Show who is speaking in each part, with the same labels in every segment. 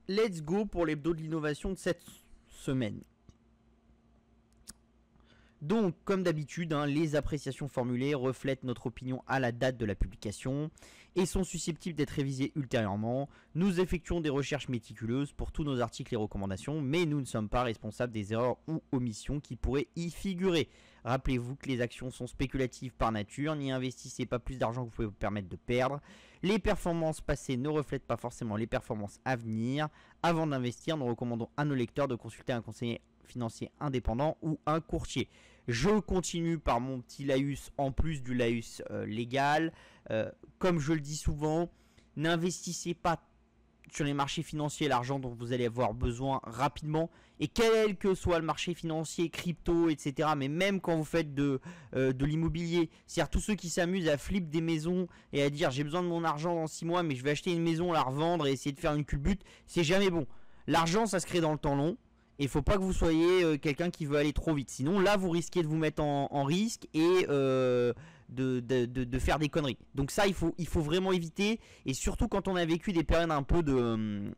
Speaker 1: let's go pour l'hebdo de l'innovation de cette semaine. Donc, comme d'habitude, les appréciations formulées reflètent notre opinion à la date de la publication et sont susceptibles d'être révisées ultérieurement. Nous effectuons des recherches méticuleuses pour tous nos articles et recommandations, mais nous ne sommes pas responsables des erreurs ou omissions qui pourraient y figurer. Rappelez-vous que les actions sont spéculatives par nature, n'y investissez pas plus d'argent que vous pouvez vous permettre de perdre. Les performances passées ne reflètent pas forcément les performances à venir. Avant d'investir, nous recommandons à nos lecteurs de consulter un conseiller financier indépendant ou un courtier. Je continue par mon petit laïus en plus du laïus légal. Comme je le dis souvent, n'investissez pas sur les marchés financiers l'argent dont vous allez avoir besoin rapidement. Et quel que soit le marché financier, crypto, etc. Mais même quand vous faites de l'immobilier, c'est-à-dire tous ceux qui s'amusent à flipper des maisons et à dire j'ai besoin de mon argent dans 6 mois mais je vais acheter une maison, la revendre et essayer de faire une culbute, c'est jamais bon. L'argent ça se crée dans le temps long. Il ne faut pas que vous soyez quelqu'un qui veut aller trop vite. Sinon, là, vous risquez de vous mettre en risque et de faire des conneries. Donc ça, il faut vraiment éviter. Et surtout quand on a vécu des périodes un peu de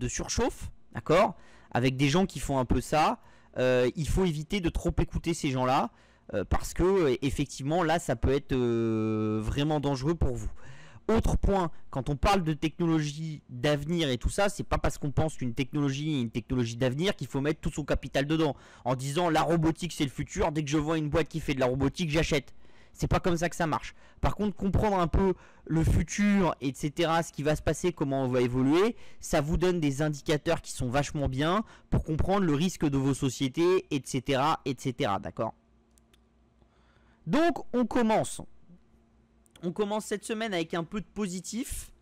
Speaker 1: surchauffe, d'accord, avec des gens qui font un peu ça, il faut éviter de trop écouter ces gens-là. Parce que, effectivement, là, ça peut être vraiment dangereux pour vous. Autre point, quand on parle de technologie d'avenir et tout ça, c'est pas parce qu'on pense qu'une technologie est une technologie d'avenir qu'il faut mettre tout son capital dedans. En disant la robotique c'est le futur, dès que je vois une boîte qui fait de la robotique, j'achète. C'est pas comme ça que ça marche. Par contre, comprendre un peu le futur, etc., ce qui va se passer, comment on va évoluer, ça vous donne des indicateurs qui sont vachement bien pour comprendre le risque de vos sociétés, etc., etc., d'accord ? Donc, on commence. On commence cette semaine avec un peu de positif.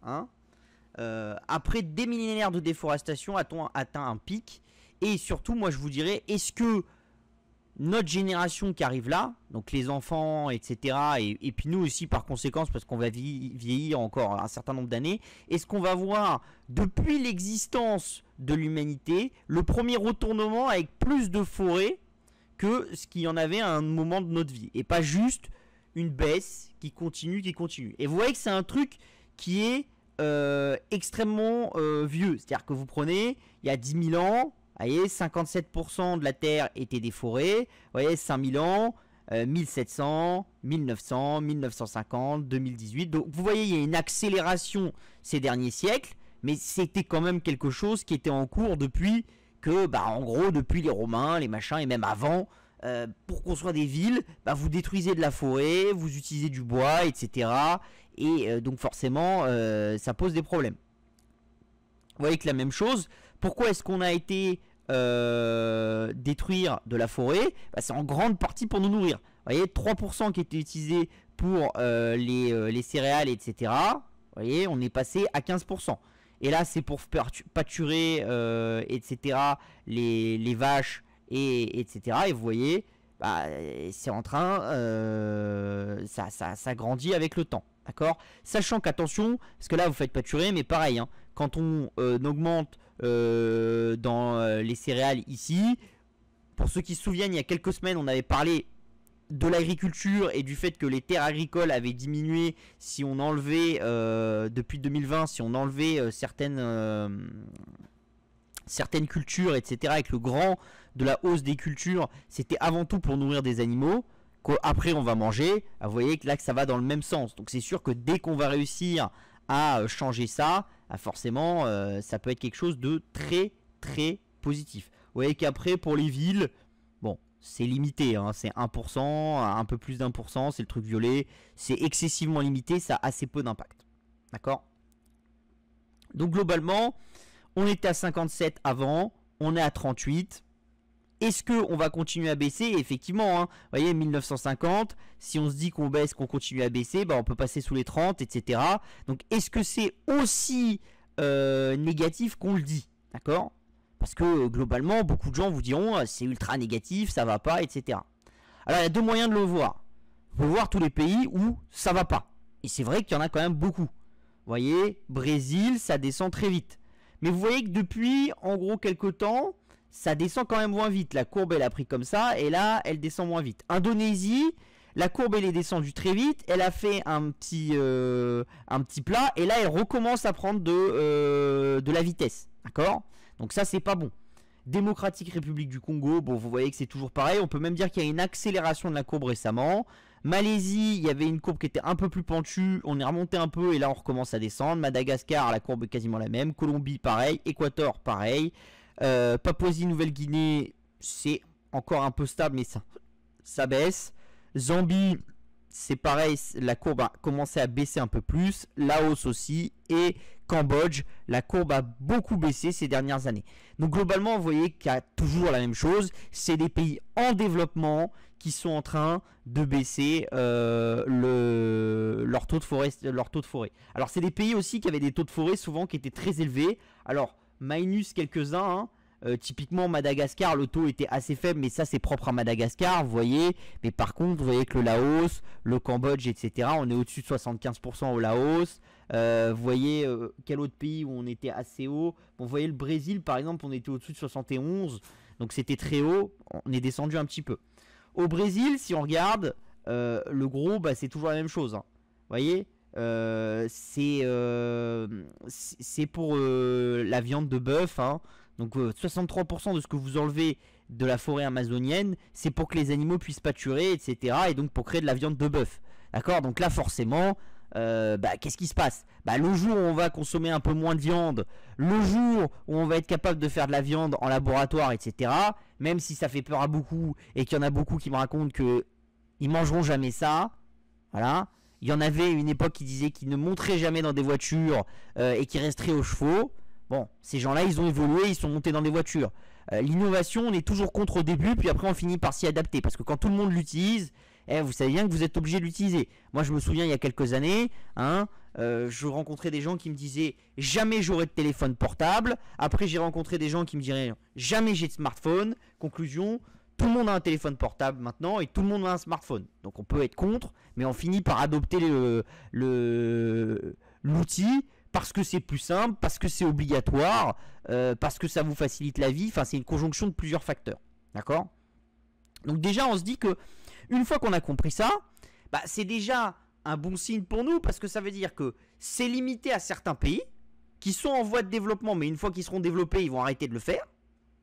Speaker 1: Après des millénaires de déforestation, a-t-on atteint un pic? Et surtout, moi je vous dirais, est-ce que notre génération qui arrive là, donc les enfants, etc., et puis nous aussi par conséquence, parce qu'on va vieillir encore un certain nombre d'années, est-ce qu'on va voir, depuis l'existence de l'humanité, le premier retournement avec plus de forêts que ce qu'il y en avait à un moment de notre vie? Et pas juste une baisse qui continue. Et vous voyez que c'est un truc qui est extrêmement vieux. C'est-à-dire que vous prenez, il y a 10 000 ans, vous voyez, 57% de la Terre était déforée. Vous voyez, 5 000 ans, 1700, 1900, 1950, 2018. Donc vous voyez, il y a une accélération ces derniers siècles, mais c'était quand même quelque chose qui était en cours depuis que, en gros, depuis les Romains, les machins, et même avant. Pour construire des villes, vous détruisez de la forêt, vous utilisez du bois, etc. Et donc forcément, ça pose des problèmes. Vous voyez que la même chose, pourquoi est-ce qu'on a été détruire de la forêt? C'est en grande partie pour nous nourrir. Vous voyez, 3% qui étaient utilisés pour les céréales, etc. Vous voyez, on est passé à 15%. Et là, c'est pour pâturer, etc., les vaches, etc. Et vous voyez, c'est en train, ça grandit avec le temps, d'accord? Sachant qu'attention, parce que là vous faites pâturer, mais pareil, quand on augmente dans les céréales ici, pour ceux qui se souviennent, il y a quelques semaines, on avait parlé de l'agriculture et du fait que les terres agricoles avaient diminué si on enlevait, depuis 2020, si on enlevait certaines cultures, etc., avec le grand de la hausse des cultures, c'était avant tout pour nourrir des animaux, qu'après on va manger. Vous voyez que là que ça va dans le même sens. Donc c'est sûr que dès qu'on va réussir à changer ça, forcément ça peut être quelque chose de très très positif. Vous voyez qu'après pour les villes, bon, c'est limité, c'est 1%, un peu plus d'1%, c'est le truc violet, c'est excessivement limité, ça a assez peu d'impact. D'accord? Donc globalement, on était à 57 avant, on est à 38. Est-ce qu'on va continuer à baisser? Effectivement, vous voyez, 1950, si on se dit qu'on baisse, qu'on continue à baisser, on peut passer sous les 30, etc. Donc, est-ce que c'est aussi négatif qu'on le dit? D'accord? Parce que globalement, beaucoup de gens vous diront c'est ultra négatif, ça va pas, etc. Alors, il y a deux moyens de le voir. Vous pouvez voir tous les pays où ça va pas. Et c'est vrai qu'il y en a quand même beaucoup. Vous voyez, Brésil, ça descend très vite. Mais vous voyez que depuis, en gros, quelques temps, ça descend quand même moins vite. La courbe, elle a pris comme ça, et là, elle descend moins vite. Indonésie, la courbe elle est descendue très vite, elle a fait un petit plat, et là elle recommence à prendre de la vitesse, d'accord? Donc ça c'est pas bon. Démocratique République du Congo, bon vous voyez que c'est toujours pareil, on peut même dire qu'il y a une accélération de la courbe récemment. Malaisie, il y avait une courbe qui était un peu plus pentue, on est remonté un peu et là on recommence à descendre. Madagascar, la courbe est quasiment la même. Colombie, pareil. Équateur, pareil. Papouasie-Nouvelle-Guinée, c'est encore un peu stable, mais ça baisse. Zambie, c'est pareil, la courbe a commencé à baisser un peu plus. Laos aussi. Et Cambodge, la courbe a beaucoup baissé ces dernières années. Donc globalement, vous voyez qu'il y a toujours la même chose. C'est des pays en développement qui sont en train de baisser leur taux de forêt. Alors c'est des pays aussi qui avaient des taux de forêt souvent qui étaient très élevés. Alors minus quelques-uns, hein. Typiquement Madagascar, le taux était assez faible, mais ça c'est propre à Madagascar, vous voyez. Mais par contre, vous voyez que le Laos, le Cambodge, etc., on est au-dessus de 75% au Laos. Vous voyez quel autre pays où on était assez haut. Bon, vous voyez le Brésil par exemple, on était au-dessus de 71, donc c'était très haut. On est descendu un petit peu. Au Brésil, si on regarde, le gros, bah, c'est toujours la même chose, hein. Vous voyez, c'est pour la viande de bœuf, hein. Donc 63% de ce que vous enlevez de la forêt amazonienne, c'est pour que les animaux puissent pâturer, etc. Et donc pour créer de la viande de bœuf. D'accord? Donc là forcément, qu'est-ce qui se passe? Le jour où on va consommer un peu moins de viande, le jour où on va être capable de faire de la viande en laboratoire, etc. Même si ça fait peur à beaucoup et qu'il y en a beaucoup qui me racontent que ils mangeront jamais ça. Voilà. Il y en avait une époque qui disait qu'ils ne monteraient jamais dans des voitures et qui resteraient aux chevaux. Bon, ces gens-là, ils ont évolué, ils sont montés dans des voitures. L'innovation, on est toujours contre au début, puis après on finit par s'y adapter. Parce que quand tout le monde l'utilise, vous savez bien que vous êtes obligé de l'utiliser. Moi, je me souviens, il y a quelques années, je rencontrais des gens qui me disaient « Jamais j'aurai de téléphone portable ». Après, j'ai rencontré des gens qui me diraient « Jamais j'ai de smartphone ». Conclusion, tout le monde a un téléphone portable maintenant et tout le monde a un smartphone. Donc on peut être contre, mais on finit par adopter l'outil parce que c'est plus simple, parce que c'est obligatoire, parce que ça vous facilite la vie. Enfin, c'est une conjonction de plusieurs facteurs. D'accord? Donc déjà, on se dit que une fois qu'on a compris ça, c'est déjà un bon signe pour nous parce que ça veut dire que c'est limité à certains pays qui sont en voie de développement, mais une fois qu'ils seront développés, ils vont arrêter de le faire.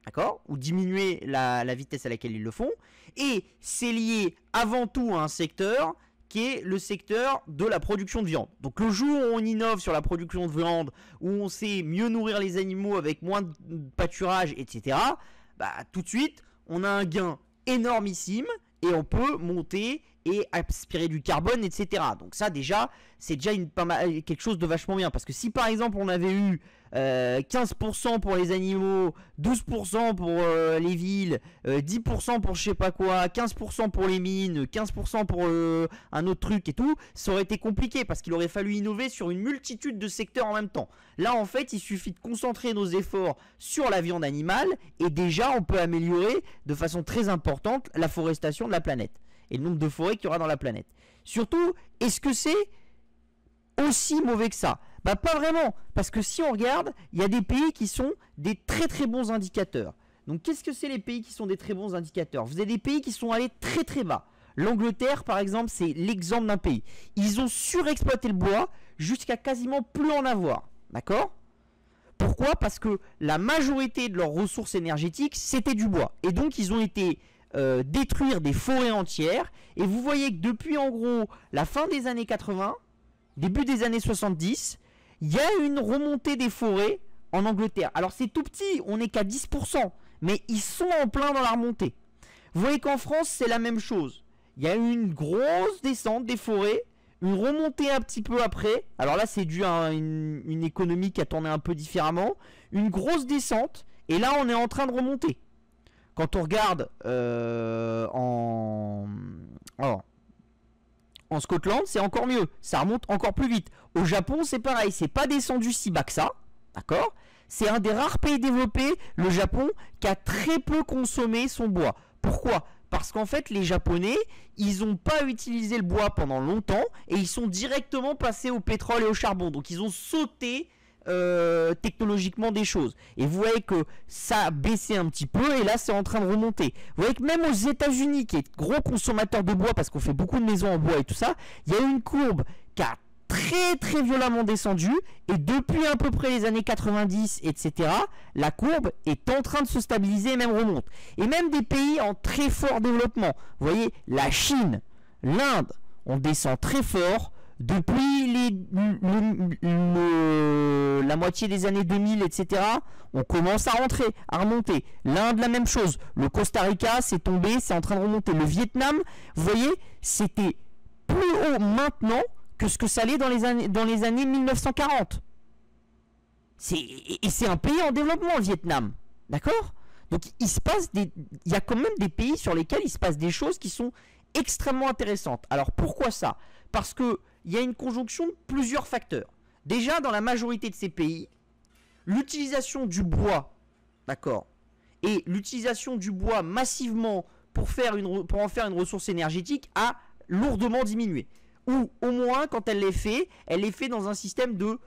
Speaker 1: D'accord? Ou diminuer la vitesse à laquelle ils le font. Et c'est lié avant tout à un secteur qui est le secteur de la production de viande. Donc le jour où on innove sur la production de viande, où on sait mieux nourrir les animaux avec moins de pâturage, etc., tout de suite, on a un gain énormissime et on peut monter et aspirer du carbone, etc. Donc ça déjà, c'est déjà quelque chose de vachement bien. Parce que si par exemple on avait eu 15% pour les animaux, 12% pour les villes, 10% pour je sais pas quoi, 15% pour les mines, 15% pour un autre truc et tout, ça aurait été compliqué parce qu'il aurait fallu innover sur une multitude de secteurs en même temps. Là en fait il suffit de concentrer nos efforts sur la viande animale et déjà on peut améliorer de façon très importante la forestation de la planète et le nombre de forêts qu'il y aura dans la planète. Surtout, est-ce que c'est aussi mauvais que ça? Pas vraiment, parce que si on regarde, il y a des pays qui sont des très très bons indicateurs. Donc qu'est-ce que c'est les pays qui sont des très bons indicateurs? Vous avez des pays qui sont allés très très bas. L'Angleterre par exemple, c'est l'exemple d'un pays. Ils ont surexploité le bois jusqu'à quasiment plus en avoir. D'accord? Pourquoi? Parce que la majorité de leurs ressources énergétiques, c'était du bois. Et donc ils ont été détruire des forêts entières. Et vous voyez que depuis en gros la fin des années 80, début des années 70, il y a une remontée des forêts en Angleterre. Alors c'est tout petit, on n'est qu'à 10%, mais ils sont en plein dans la remontée. Vous voyez qu'en France, c'est la même chose. Il y a eu une grosse descente des forêts, une remontée un petit peu après. Alors là, c'est dû à une économie qui a tourné un peu différemment. Une grosse descente, et là, on est en train de remonter. Quand on regarde en Scotland, c'est encore mieux. Ça remonte encore plus vite. Au Japon, c'est pareil. C'est pas descendu si bas que ça. D'accord? C'est un des rares pays développés, le Japon, qui a très peu consommé son bois. Pourquoi? Parce qu'en fait, les Japonais, ils n'ont pas utilisé le bois pendant longtemps et ils sont directement passés au pétrole et au charbon. Donc, ils ont sauté technologiquement des choses. Et vous voyez que ça a baissé un petit peu et là c'est en train de remonter. Vous voyez que même aux États-Unis, qui est gros consommateur de bois parce qu'on fait beaucoup de maisons en bois et tout ça, il y a eu une courbe qui a très violemment descendu et depuis à peu près les années 90 etc, la courbe est en train de se stabiliser et même remonte. Et même des pays en très fort développement, vous voyez la Chine, l'Inde, on descend très fort depuis la moitié des années 2000 etc, on commence à remonter. L'Inde la même chose, le Costa Rica c'est tombé, c'est en train de remonter. Le Vietnam, vous voyez, c'était plus haut maintenant que ce que ça allait dans les années 1940. Et c'est un pays en développement, le Vietnam. D'accord? Donc il y a quand même des pays sur lesquels il se passe des choses qui sont extrêmement intéressantes. Alors pourquoi ça? Parce qu'il y a une conjonction de plusieurs facteurs. Déjà, dans la majorité de ces pays, l'utilisation du bois, d'accord, et l'utilisation du bois massivement pour en faire une ressource énergétique a lourdement diminué. Ou au moins, quand elle est faite dans un système de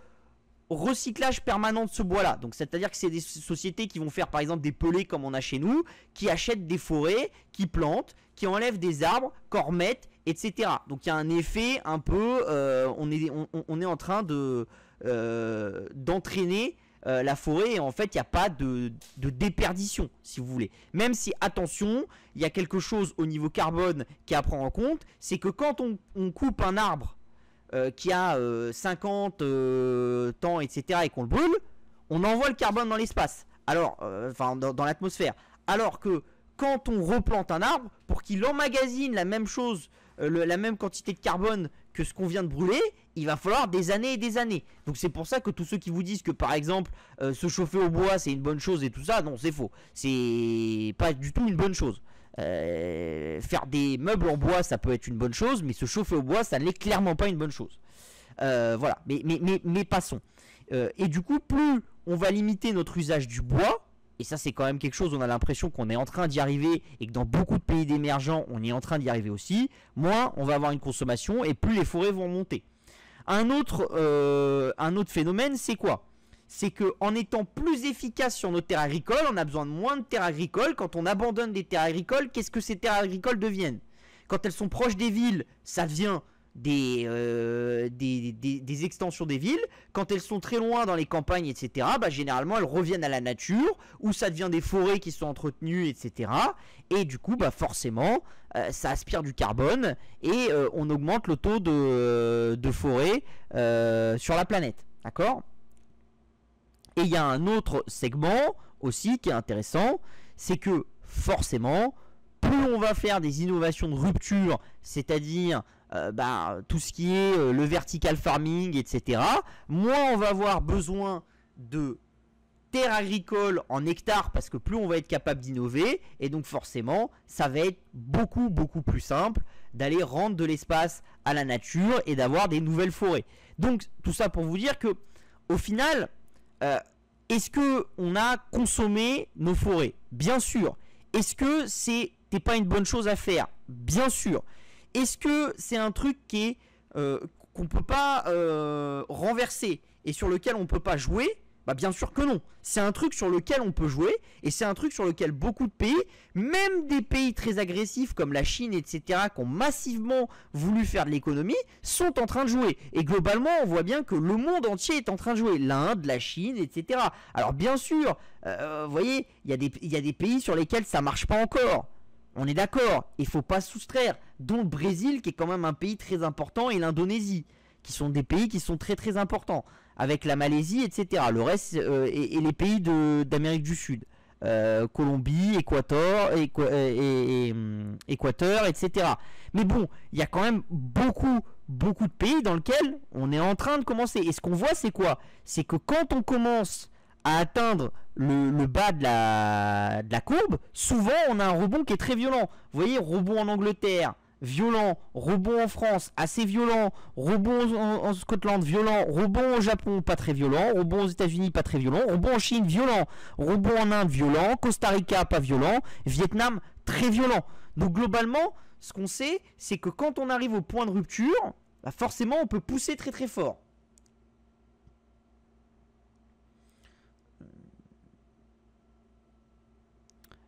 Speaker 1: recyclage permanent de ce bois-là. Donc, c'est-à-dire que c'est des sociétés qui vont faire, par exemple, des pellets comme on a chez nous, qui achètent des forêts, qui plantent, qui enlèvent des arbres, qu'en remettent, etc. Donc, il y a un effet un peu... on est en train d'entraîner la forêt et en fait, il n'y a pas de déperdition, si vous voulez. Même si, attention, il y a quelque chose au niveau carbone qui est à prendre en compte, c'est que quand on coupe un arbre qui a 50 ans, etc., et qu'on le brûle, on envoie le carbone dans l'espace, alors, dans l'atmosphère. Alors que quand on replante un arbre, pour qu'il emmagasine la même chose, la même quantité de carbone que ce qu'on vient de brûler, il va falloir des années et des années. Donc c'est pour ça que tous ceux qui vous disent que par exemple se chauffer au bois c'est une bonne chose et tout ça, non, c'est faux. C'est pas du tout une bonne chose. Faire des meubles en bois ça peut être une bonne chose, mais se chauffer au bois ça n'est clairement pas une bonne chose. Voilà, mais passons. Et du coup, plus on va limiter notre usage du bois, et ça c'est quand même quelque chose, on a l'impression qu'on est en train d'y arriver, et que dans beaucoup de pays émergents on est en train d'y arriver aussi, moins on va avoir une consommation, et plus les forêts vont monter. Un autre phénomène, c'est quoi? C'est qu'en étant plus efficace sur nos terres agricoles, on a besoin de moins de terres agricoles. Quand on abandonne des terres agricoles, qu'est-ce que ces terres agricoles deviennent? Quand elles sont proches des villes, ça devient des extensions des villes. Quand elles sont très loin dans les campagnes, etc., généralement elles reviennent à la nature, où ça devient des forêts qui sont entretenues, etc. Et du coup, forcément, ça aspire du carbone et on augmente le taux de forêt sur la planète. D'accord? Et il y a un autre segment aussi qui est intéressant, c'est que forcément, plus on va faire des innovations de rupture, c'est-à-dire tout ce qui est le vertical farming, etc., moins on va avoir besoin de terres agricoles en hectares, parce que plus on va être capable d'innover, et donc forcément, ça va être beaucoup plus simple d'aller rendre de l'espace à la nature et d'avoir des nouvelles forêts. Donc tout ça pour vous dire que, au final, est-ce que on a consommé nos forêts? Bien sûr. Est-ce que c'était pas une bonne chose à faire? Bien sûr. Est-ce que c'est un truc qui est qu'on peut pas renverser et sur lequel on peut pas jouer? Bien sûr que non. C'est un truc sur lequel on peut jouer, et c'est un truc sur lequel beaucoup de pays, même des pays très agressifs comme la Chine, etc., qui ont massivement voulu faire de l'économie, sont en train de jouer. Et globalement, on voit bien que le monde entier est en train de jouer. L'Inde, la Chine, etc. Alors bien sûr, vous voyez, il y a des pays sur lesquels ça marche pas encore. On est d'accord, il faut pas se soustraire, dont le Brésil qui est quand même un pays très important, et l'Indonésie, qui sont des pays qui sont très importants, avec la Malaisie, etc. Le reste et les pays d'Amérique du Sud, Colombie, Équateur, etc. Mais bon, il y a quand même beaucoup de pays dans lesquels on est en train de commencer. Et ce qu'on voit, c'est quoi? C'est que quand on commence à atteindre le bas de la courbe, souvent on a un rebond qui est très violent. Vous voyez, rebond en Angleterre, violent, rebond en France, assez violent, rebond en Scotland, violent, rebond au Japon, pas très violent, rebond aux États-Unis, pas très violent, rebond en Chine, violent, rebond en Inde, violent, Costa Rica, pas violent, Vietnam, très violent. Donc globalement, ce qu'on sait, c'est que quand on arrive au point de rupture, forcément on peut pousser très fort.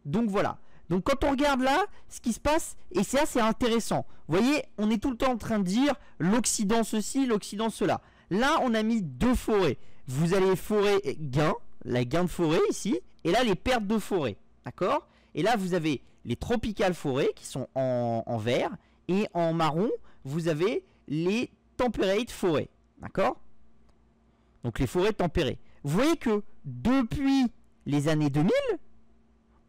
Speaker 1: Donc voilà. Donc quand on regarde là, ce qui se passe, et c'est assez intéressant. Vous voyez, on est tout le temps en train de dire l'Occident ceci, l'Occident cela. Là, on a mis deux forêts. Vous avez les forêts gains, la gain de forêt ici, et là les pertes de forêt. D'accord? Et là, vous avez les tropical forêts qui sont en vert, et en marron, vous avez les temperate forêts. D'accord? Donc les forêts tempérées. Vous voyez que depuis les années 2000,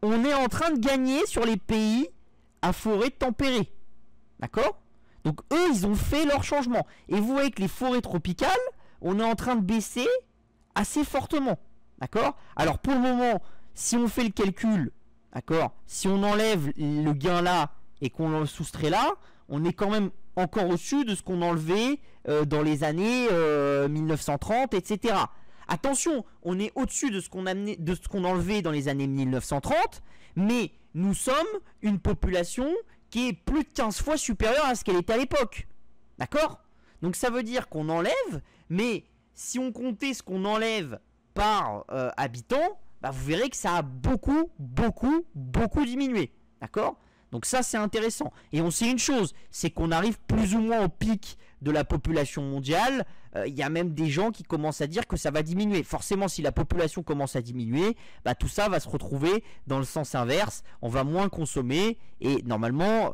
Speaker 1: on est en train de gagner sur les pays à forêt tempérée. D'accord? Donc eux, ils ont fait leur changement. Et vous voyez que les forêts tropicales, on est en train de baisser assez fortement. D'accord? Alors pour le moment, si on fait le calcul, d'accord, si on enlève le gain là et qu'on le soustrait là, on est quand même encore au-dessus de ce qu'on enlevait dans les années 1930, etc. Attention, on est au-dessus de ce qu'on enlevait dans les années 1930, mais nous sommes une population qui est plus de 15 fois supérieure à ce qu'elle était à l'époque. D'accord? Donc ça veut dire qu'on enlève, mais si on comptait ce qu'on enlève par habitant, bah vous verrez que ça a beaucoup diminué. D'accord? Donc ça c'est intéressant. Et on sait une chose, c'est qu'on arrive plus ou moins au pic de la population mondiale. Il y a même des gens qui commencent à dire que ça va diminuer. Forcément, si la population commence à diminuer, bah, tout ça va se retrouver dans le sens inverse. On va moins consommer et normalement,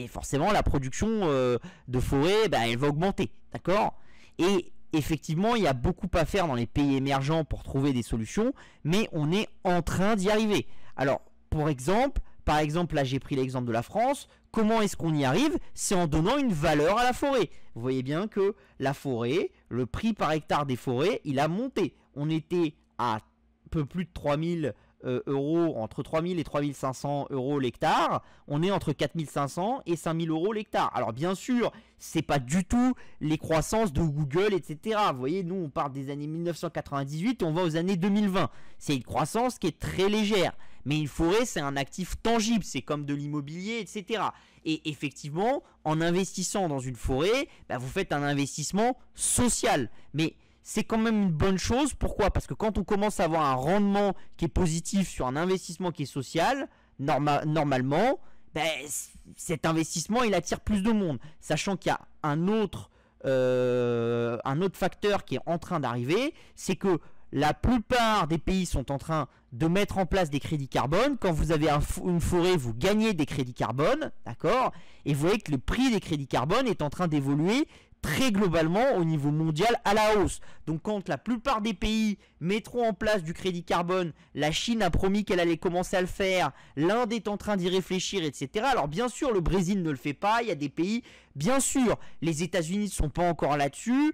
Speaker 1: forcément, la production de forêt, elle va augmenter. D'accord? Et effectivement, il y a beaucoup à faire dans les pays émergents pour trouver des solutions, mais on est en train d'y arriver. Alors, par exemple, là j'ai pris l'exemple de la France. Comment est-ce qu'on y arrive? C'est en donnant une valeur à la forêt. Vous voyez bien que la forêt, le prix par hectare des forêts, il a monté. On était à un peu plus de 3000 euros, entre 3000 et 3500 euros l'hectare. On est entre 4500 et 5000 euros l'hectare. Alors bien sûr, c'est pas du tout les croissances de Google, etc. Vous voyez, nous on part des années 1998 et on va aux années 2020. C'est une croissance qui est très légère. Mais une forêt, c'est un actif tangible, c'est comme de l'immobilier, etc. Et effectivement, en investissant dans une forêt, vous faites un investissement social. Mais c'est quand même une bonne chose. Pourquoi? Parce que quand on commence à avoir un rendement qui est positif sur un investissement qui est social, normalement, cet investissement, il attire plus de monde. Sachant qu'il y a un autre facteur qui est en train d'arriver, c'est que la plupart des pays sont en train de mettre en place des crédits carbone. Quand vous avez une forêt, vous gagnez des crédits carbone, d'accord? Et vous voyez que le prix des crédits carbone est en train d'évoluer très globalement au niveau mondial à la hausse. Donc quand la plupart des pays mettront en place du crédit carbone, la Chine a promis qu'elle allait commencer à le faire, l'Inde est en train d'y réfléchir, etc. Alors bien sûr, le Brésil ne le fait pas, il y a des pays, bien sûr, les États-Unis ne sont pas encore là-dessus.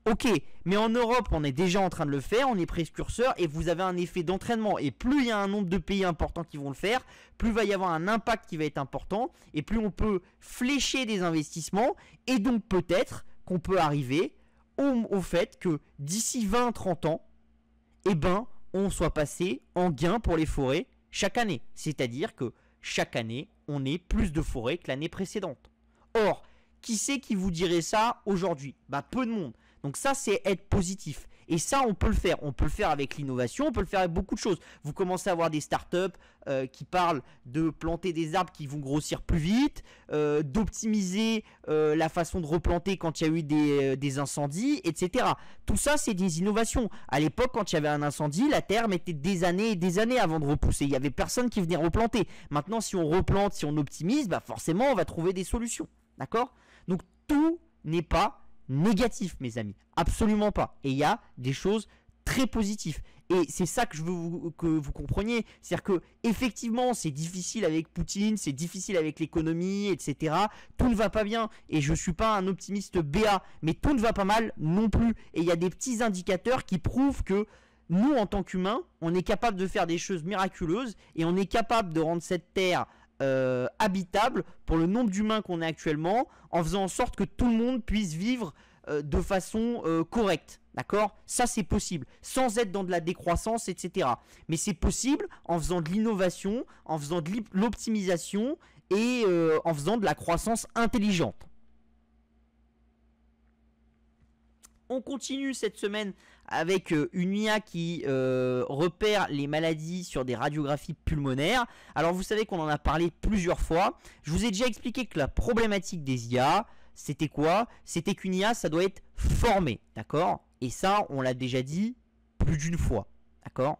Speaker 1: Ok, mais en Europe, on est déjà en train de le faire, on est précurseur et vous avez un effet d'entraînement. Et plus il y a un nombre de pays importants qui vont le faire, plus il va y avoir un impact qui va être important et plus on peut flécher des investissements. Et donc peut-être qu'on peut arriver au fait que d'ici 20-30 ans, on soit passé en gain pour les forêts chaque année. C'est-à-dire que chaque année, on ait plus de forêts que l'année précédente. Or, qui c'est qui vous dirait ça aujourd'hui? Peu de monde. Donc ça, c'est être positif. Et ça, on peut le faire. On peut le faire avec l'innovation, on peut le faire avec beaucoup de choses. Vous commencez à avoir des startups qui parlent de planter des arbres qui vont grossir plus vite, d'optimiser la façon de replanter quand il y a eu des incendies, etc. Tout ça, c'est des innovations. À l'époque, quand il y avait un incendie, la terre mettait des années et des années avant de repousser. Il n'y avait personne qui venait replanter. Maintenant, si on replante, si on optimise, forcément, on va trouver des solutions. D'accord? Donc, tout n'est pas négatif, mes amis, absolument pas. Et il y a des choses très positives. Et c'est ça que je veux que vous compreniez. C'est-à-dire que effectivement, c'est difficile avec Poutine, c'est difficile avec l'économie, etc. Tout ne va pas bien. Et je suis pas un optimiste BA, mais tout ne va pas mal non plus. Et il y a des petits indicateurs qui prouvent que nous, en tant qu'humains, on est capable de faire des choses miraculeuses et on est capable de rendre cette terre habitable pour le nombre d'humains qu'on est actuellement, en faisant en sorte que tout le monde puisse vivre de façon correcte. D'accord? Ça, c'est possible, sans être dans de la décroissance, etc. Mais c'est possible en faisant de l'innovation, en faisant de l'optimisation et en faisant de la croissance intelligente. On continue cette semaine avec une IA qui repère les maladies sur des radiographies pulmonaires. Alors vous savez qu'on en a parlé plusieurs fois. Je vous ai déjà expliqué que la problématique des IA, c'était quoi? C'était qu'une IA, ça doit être formé, d'accord? Et ça, on l'a déjà dit plus d'une fois, d'accord?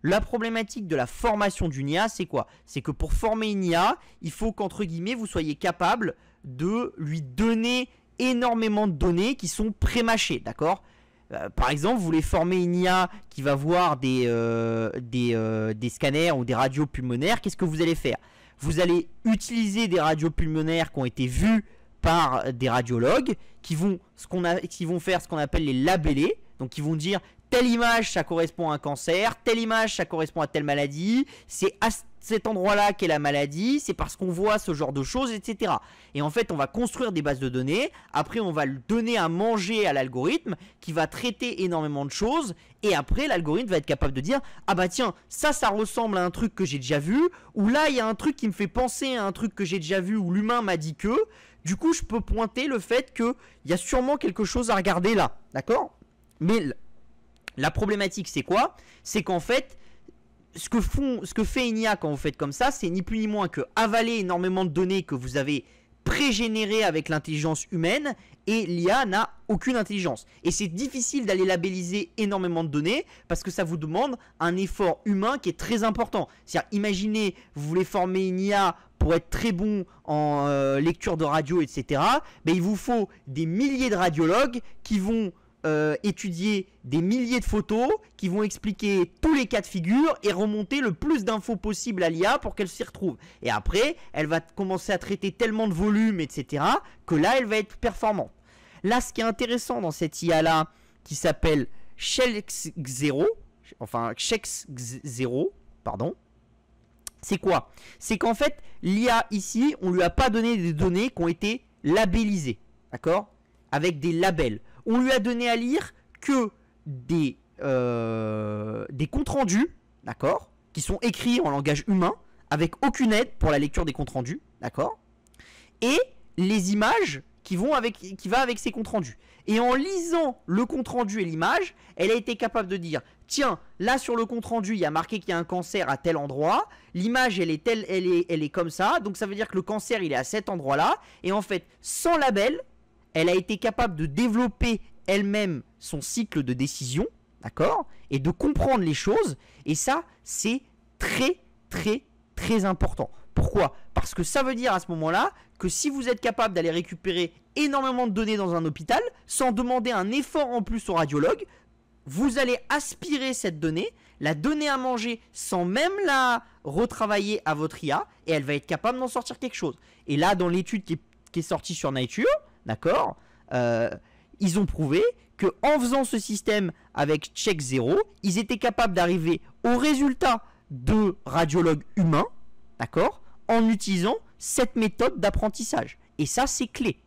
Speaker 1: La problématique de la formation d'une IA, c'est quoi? C'est que pour former une IA, il faut qu'entre guillemets, vous soyez capable de lui donner énormément de données qui sont pré-mâchées, d'accord? Par exemple, vous voulez former une IA qui va voir des scanners ou des radios pulmonaires, qu'est-ce que vous allez faire? Vous allez utiliser des radios pulmonaires qui ont été vues par des radiologues qui vont faire ce qu'on appelle les labellés, donc qui vont dire telle image ça correspond à un cancer, telle image ça correspond à telle maladie, c'est à cet endroit-là qu'est la maladie, c'est parce qu'on voit ce genre de choses, etc. Et en fait, on va construire des bases de données, après on va le donner à manger à l'algorithme qui va traiter énormément de choses, et après l'algorithme va être capable de dire ah bah tiens, ça ressemble à un truc que j'ai déjà vu, ou là il y a un truc qui me fait penser à un truc que j'ai déjà vu, où l'humain m'a dit que, du coup je peux pointer le fait qu'il y a sûrement quelque chose à regarder là, d'accord? Mais la problématique c'est quoi? C'est qu'en fait, ce que fait une IA quand vous faites comme ça, c'est ni plus ni moins que avaler énormément de données que vous avez pré-générées avec l'intelligence humaine, et l'IA n'a aucune intelligence. Et c'est difficile d'aller labelliser énormément de données parce que ça vous demande un effort humain qui est très important. C'est-à-dire, imaginez, vous voulez former une IA pour être très bon en lecture de radio, etc. Mais il vous faut des milliers de radiologues qui vont étudier des milliers de photos, qui vont expliquer tous les cas de figure et remonter le plus d'infos possible à l'IA pour qu'elle s'y retrouve. Et après, elle va commencer à traiter tellement de volume, etc., que là, elle va être performante. Là, ce qui est intéressant dans cette IA-là, qui s'appelle Shex0, pardon, c'est quoi? C'est qu'en fait, l'IA ici, on lui a pas donné des données qui ont été labellisées, d'accord? Avec des labels. On lui a donné à lire que des comptes rendus, d'accord, qui sont écrits en langage humain, avec aucune aide pour la lecture des comptes rendus, d'accord, et les images qui va avec ces comptes rendus. Et en lisant le compte rendu et l'image, elle a été capable de dire tiens, là sur le compte rendu, il y a marqué qu'il y a un cancer à tel endroit, l'image elle est comme ça, donc ça veut dire que le cancer il est à cet endroit-là, et en fait, sans label, elle a été capable de développer elle-même son cycle de décision, d'accord, et de comprendre les choses, et ça, c'est très, très, très important. Pourquoi? Parce que ça veut dire à ce moment-là que si vous êtes capable d'aller récupérer énormément de données dans un hôpital, sans demander un effort en plus au radiologue, vous allez aspirer cette donnée, la donner à manger sans même la retravailler à votre IA, et elle va être capable d'en sortir quelque chose. Et là, dans l'étude qui est sortie sur Nature, d'accord, ils ont prouvé que en faisant ce système avec Shex0, ils étaient capables d'arriver au résultat de radiologues humains, d'accord, en utilisant cette méthode d'apprentissage. Et ça, c'est clé.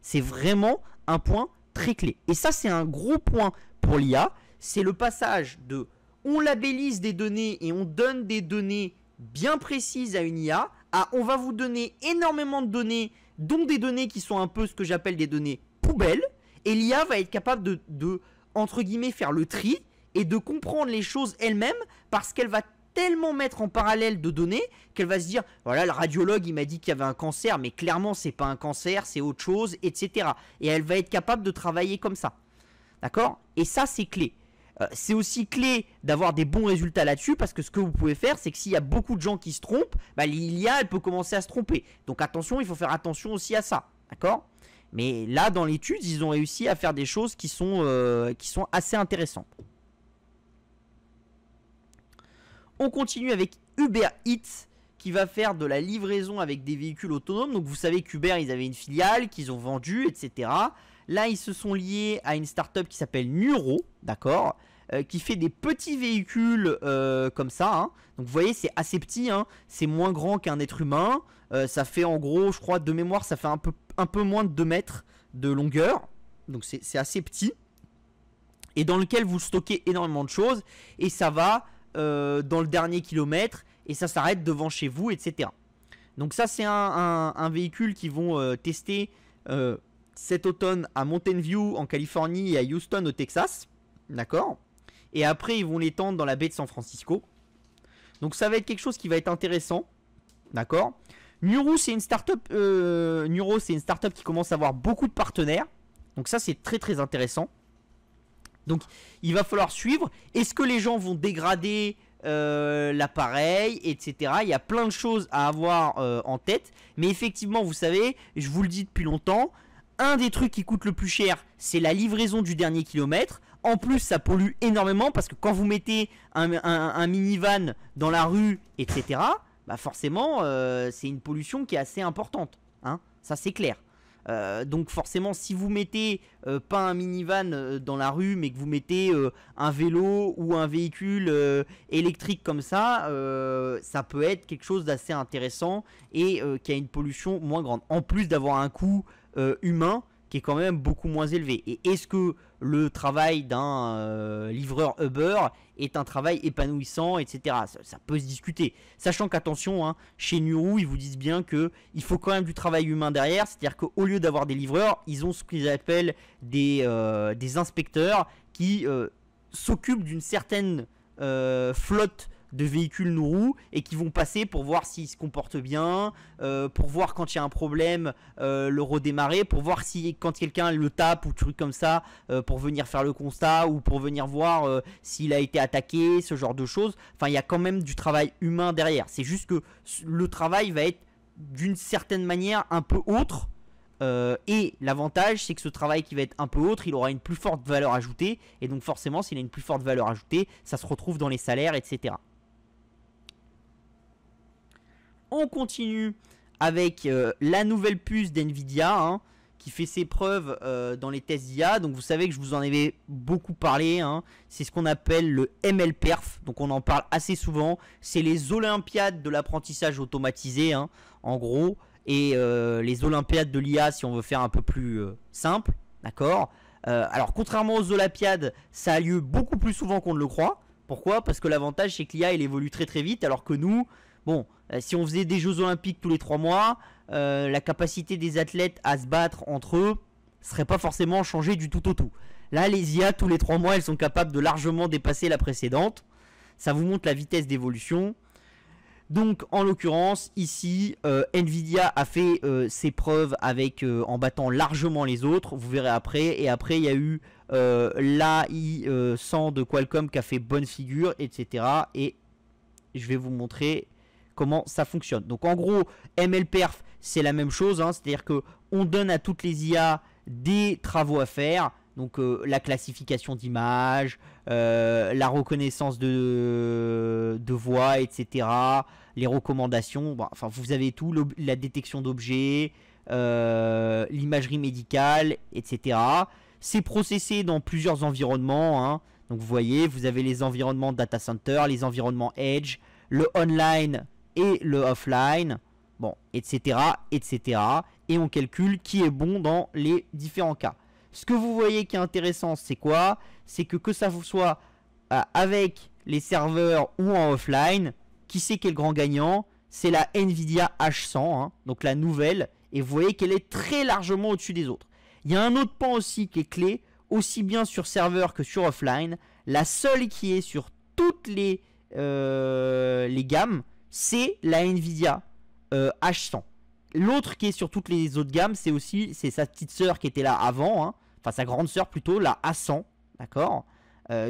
Speaker 1: C'est vraiment un point très clé. Et ça, c'est un gros point pour l'IA. C'est le passage de on labellise des données et on donne des données bien précises à une IA à on va vous donner énormément de données, dont des données qui sont un peu ce que j'appelle des données poubelles, et l'IA va être capable de entre guillemets faire le tri et de comprendre les choses elle-même parce qu'elle va tellement mettre en parallèle de données qu'elle va se dire voilà, le radiologue il m'a dit qu'il y avait un cancer, mais clairement c'est pas un cancer, c'est autre chose, etc. Et elle va être capable de travailler comme ça, d'accord? Et ça, c'est clé. C'est aussi clé d'avoir des bons résultats là-dessus, parce que ce que vous pouvez faire, c'est que s'il y a beaucoup de gens qui se trompent, bah, l'IA elle peut commencer à se tromper. Donc attention, il faut faire attention aussi à ça, d'accord? Mais là, dans l'étude, ils ont réussi à faire des choses qui sont assez intéressantes. On continue avec Uber Eats, qui va faire de la livraison avec des véhicules autonomes. Donc vous savez qu'Uber, ils avaient une filiale qu'ils ont vendue, etc. Là, ils se sont liés à une startup qui s'appelle Nuro, d'accord, qui fait des petits véhicules comme ça, hein. Donc vous voyez, c'est assez petit, hein. C'est moins grand qu'un être humain. Ça fait en gros, je crois, de mémoire, ça fait un peu moins de 2 mètres de longueur. Donc c'est assez petit. Et dans lequel vous stockez énormément de choses. Et ça va dans le dernier kilomètre. Et ça s'arrête devant chez vous, etc. Donc ça, c'est un véhicule qu'ils vont tester cet automne à Mountain View en Californie et à Houston au Texas. D'accord. Et après, ils vont l'étendre dans la baie de San Francisco. Donc ça va être quelque chose qui va être intéressant. D'accord. Nuro, c'est une startup qui commence à avoir beaucoup de partenaires. Donc ça, c'est très très intéressant. Donc il va falloir suivre. Est-ce que les gens vont dégrader l'appareil, etc. Il y a plein de choses à avoir en tête. Mais effectivement, vous savez, je vous le dis depuis longtemps, un des trucs qui coûte le plus cher, c'est la livraison du dernier kilomètre. En plus, ça pollue énormément parce que quand vous mettez un minivan dans la rue, etc., bah forcément, c'est une pollution qui est assez importante. Hein, ça, c'est clair. Donc forcément, si vous mettez pas un minivan dans la rue, mais que vous mettez un vélo ou un véhicule électrique comme ça peut être quelque chose d'assez intéressant et qui a une pollution moins grande. En plus d'avoir un coût humain qui est quand même beaucoup moins élevé. Et est-ce que le travail d'un livreur Uber est un travail épanouissant, etc. Ça peut se discuter. Sachant qu'attention, hein, chez Nuro, ils vous disent bien qu'il faut quand même du travail humain derrière. C'est-à-dire qu'au lieu d'avoir des livreurs, ils ont ce qu'ils appellent des inspecteurs qui s'occupent d'une certaine flotte de véhicules Nuro et qui vont passer pour voir s'ils se comportent bien, pour voir quand il y a un problème, le redémarrer, pour voir si quand quelqu'un le tape ou truc comme ça, pour venir faire le constat ou pour venir voir s'il a été attaqué, ce genre de choses. Enfin, il y a quand même du travail humain derrière. C'est juste que le travail va être d'une certaine manière un peu autre. Et l'avantage, c'est que ce travail qui va être un peu autre, il aura une plus forte valeur ajoutée. Et donc forcément, s'il a une plus forte valeur ajoutée, ça se retrouve dans les salaires, etc. On continue avec la nouvelle puce d'NVIDIA hein, qui fait ses preuves dans les tests d'IA. Donc vous savez que je vous en avais beaucoup parlé. Hein. C'est ce qu'on appelle le MLPerf. Donc on en parle assez souvent. C'est les Olympiades de l'apprentissage automatisé hein, en gros. Et les Olympiades de l'IA si on veut faire un peu plus simple. D'accord. Alors contrairement aux Olympiades, ça a lieu beaucoup plus souvent qu'on ne le croit. Pourquoi? Parce que l'avantage c'est que l'IA elle évolue très très vite alors que nous... Bon, si on faisait des Jeux Olympiques tous les 3 mois, la capacité des athlètes à se battre entre eux serait pas forcément changée du tout au tout. Là, les IA, tous les 3 mois, elles sont capables de largement dépasser la précédente. Ça vous montre la vitesse d'évolution. Donc, en l'occurrence, ici, NVIDIA a fait ses preuves avec, en battant largement les autres. Vous verrez après. Et après, il y a eu l'AI 100 de Qualcomm qui a fait bonne figure, etc. Et je vais vous montrer comment ça fonctionne. Donc en gros, MLPerf, c'est la même chose, hein, c'est-à-dire que on donne à toutes les IA des travaux à faire. Donc la classification d'images, la reconnaissance de voix, etc. Les recommandations, bon, enfin vous avez tout, la détection d'objets, l'imagerie médicale, etc. C'est processé dans plusieurs environnements. Hein. Donc vous voyez, vous avez les environnements data center, les environnements edge, le online et le offline, bon, etc., etc. Et on calcule qui est bon dans les différents cas. Ce que vous voyez qui est intéressant, c'est quoi? C'est que ça soit avec les serveurs ou en offline, qui c'est qui est le grand gagnant? C'est la NVIDIA H100, hein, donc la nouvelle. Et vous voyez qu'elle est très largement au-dessus des autres. Il y a un autre pan aussi qui est clé, aussi bien sur serveur que sur offline. La seule qui est sur toutes les gammes, c'est la NVIDIA H100. L'autre qui est sur toutes les autres gammes, c'est sa petite sœur qui était là avant, hein, enfin sa grande sœur plutôt, la A100, d'accord,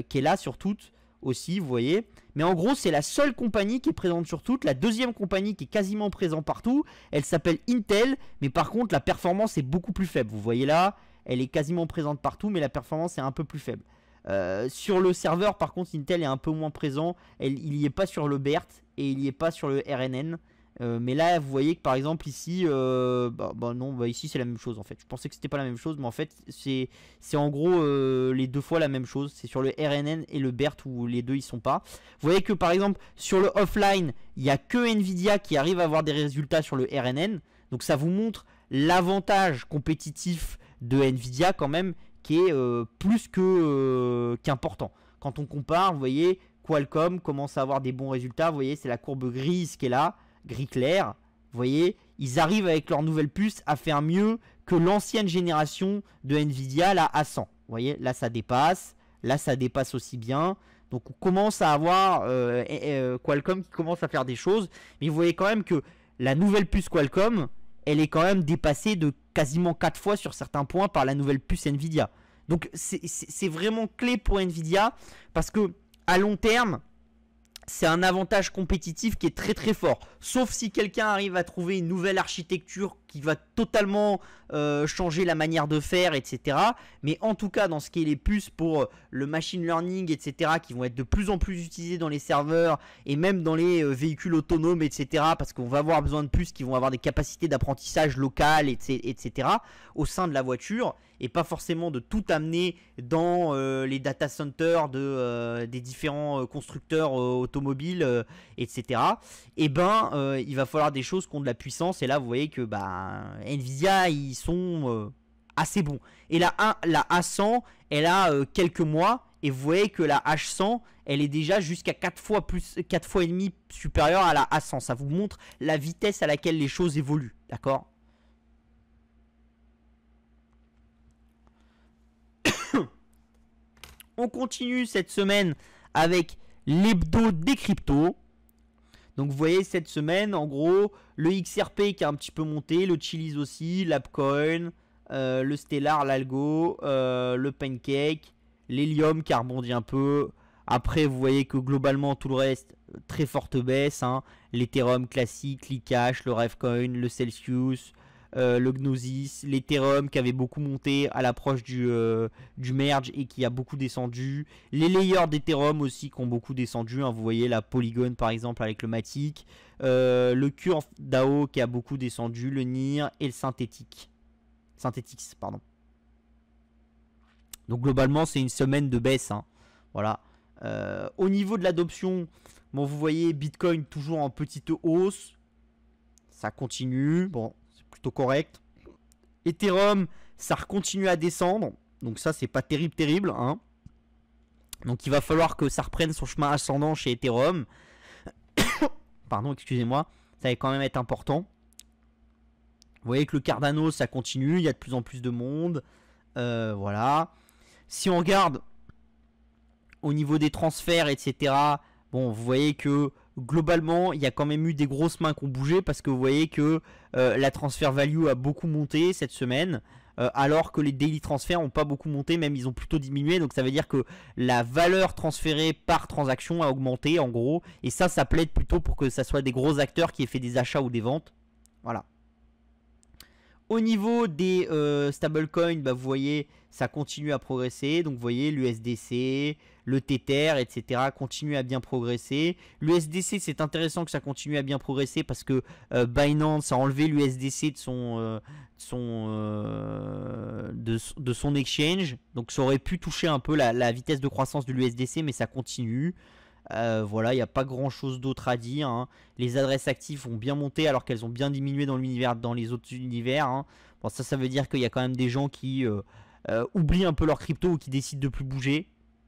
Speaker 1: qui est là sur toutes aussi, vous voyez. Mais en gros, c'est la seule compagnie qui est présente sur toutes. La deuxième compagnie qui est quasiment présente partout, elle s'appelle Intel, mais par contre, la performance est beaucoup plus faible. Vous voyez là, elle est quasiment présente partout, mais la performance est un peu plus faible. Sur le serveur, par contre, Intel est un peu moins présent. Il n'y est pas sur le BERT et il n'y est pas sur le RNN. Mais là, vous voyez que par exemple ici, non, ici c'est la même chose en fait. Je pensais que c'était pas la même chose, mais en fait c'est en gros les deux fois la même chose. C'est sur le RNN et le BERT où les deux ils sont pas. Vous voyez que par exemple sur le offline, il n'y a que Nvidia qui arrive à avoir des résultats sur le RNN. Donc ça vous montre l'avantage compétitif de Nvidia quand même, qui est plus qu'important. Quand on compare, vous voyez, Qualcomm commence à avoir des bons résultats. Vous voyez, c'est la courbe grise qui est là, gris clair. Vous voyez, ils arrivent avec leur nouvelle puce à faire mieux que l'ancienne génération de Nvidia, la A100. Vous voyez, là ça dépasse. Là, ça dépasse aussi bien. Donc on commence à avoir Qualcomm qui commence à faire des choses. Mais vous voyez quand même que la nouvelle puce Qualcomm, elle est quand même dépassée de quasiment 4 fois sur certains points par la nouvelle puce Nvidia. Donc c'est vraiment clé pour Nvidia parce que à long terme, c'est un avantage compétitif qui est très très fort. Sauf si quelqu'un arrive à trouver une nouvelle architecture qui va totalement changer la manière de faire, etc. Mais en tout cas, dans ce qui est les puces pour le machine learning, etc., qui vont être de plus en plus utilisées dans les serveurs et même dans les véhicules autonomes, etc., parce qu'on va avoir besoin de puces qui vont avoir des capacités d'apprentissage local, etc., au sein de la voiture, et pas forcément de tout amener dans les data centers des différents constructeurs automobiles, etc. Et ben, il va falloir des choses qui ont de la puissance. Et là, vous voyez que Nvidia, ils sont assez bons. Et la A100, elle a quelques mois. Et vous voyez que la H100, elle est déjà jusqu'à 4 fois et demi supérieure à la A100. Ça vous montre la vitesse à laquelle les choses évoluent. D'accord ? On continue cette semaine avec l'hebdo des cryptos. Donc vous voyez cette semaine, en gros, le XRP qui a un petit peu monté, le Chiliz aussi, l'Apcoin, le Stellar, l'Algo, le Pancake, l'Helium qui a rebondi un peu. Après, vous voyez que globalement, tout le reste, très forte baisse. Hein. L'Ethereum classique, l'eCash, le Revcoin, le Celsius, le Gnosis, l'Ethereum qui avait beaucoup monté à l'approche du merge et qui a beaucoup descendu. Les layers d'Ethereum aussi qui ont beaucoup descendu. Hein. Vous voyez la Polygon par exemple avec le Matic. Le Curve DAO qui a beaucoup descendu. Le NIR et le Synthetix. Pardon. Donc globalement c'est une semaine de baisse. Hein. Voilà. Au niveau de l'adoption, bon, vous voyez Bitcoin toujours en petite hausse. Ça continue. Bon. Plutôt correct. Ethereum, ça continue à descendre. Donc ça, c'est pas terrible. Hein. Donc il va falloir que ça reprenne son chemin ascendant chez Ethereum. Pardon, excusez-moi. Ça va quand même être important. Vous voyez que le Cardano, ça continue. Il y a de plus en plus de monde. Voilà. Si on regarde au niveau des transferts, etc. Bon, vous voyez que globalement, il y a quand même eu des grosses mains qui ont bougé parce que vous voyez que la transfer value a beaucoup monté cette semaine, alors que les daily transferts n'ont pas beaucoup monté, même ils ont plutôt diminué. Donc ça veut dire que la valeur transférée par transaction a augmenté en gros. Et ça plaide plutôt pour que ça soit des gros acteurs qui aient fait des achats ou des ventes. Voilà. Au niveau des stablecoins, vous voyez, ça continue à progresser. Donc vous voyez, l'USDC, le Tether, etc. continue à bien progresser. L'USDC, c'est intéressant que ça continue à bien progresser parce que Binance a enlevé l'USDC de son exchange. Donc ça aurait pu toucher un peu la vitesse de croissance de l'USDC, mais ça continue. Voilà, il n'y a pas grand chose d'autre à dire. Hein. Les adresses actives ont bien monté alors qu'elles ont bien diminué dans l'univers, dans les autres univers. Hein. Bon, ça veut dire qu'il y a quand même des gens qui oublient un peu leur crypto ou qui décident de plus bouger.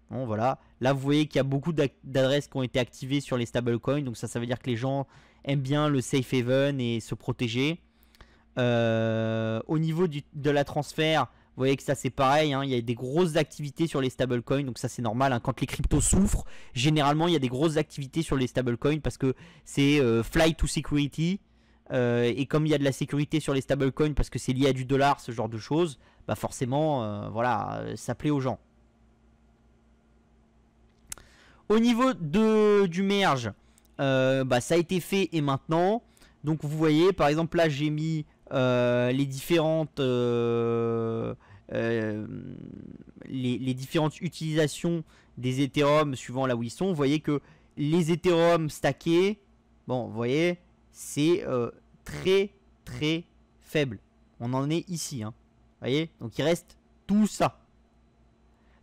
Speaker 1: Bon, voilà. Là, vous voyez qu'il y a beaucoup d'adresses qui ont été activées sur les stablecoins. Donc ça veut dire que les gens aiment bien le safe haven et se protéger. Au niveau de la transfert, vous voyez que ça c'est pareil, hein, il y a des grosses activités sur les stablecoins, donc ça c'est normal. Hein, quand les cryptos souffrent, généralement il y a des grosses activités sur les stablecoins parce que c'est flight to security. Et comme il y a de la sécurité sur les stablecoins parce que c'est lié à du dollar, ce genre de choses, bah forcément, voilà, ça plaît aux gens. Au niveau du merge, ça a été fait et maintenant. Donc vous voyez, par exemple là j'ai mis les différentes utilisations des Ethereum suivant là où ils sont. Vous voyez que les Ethereum stackés, bon, vous voyez, c'est très très faible. On en est ici, hein. Vous voyez, donc il reste tout ça.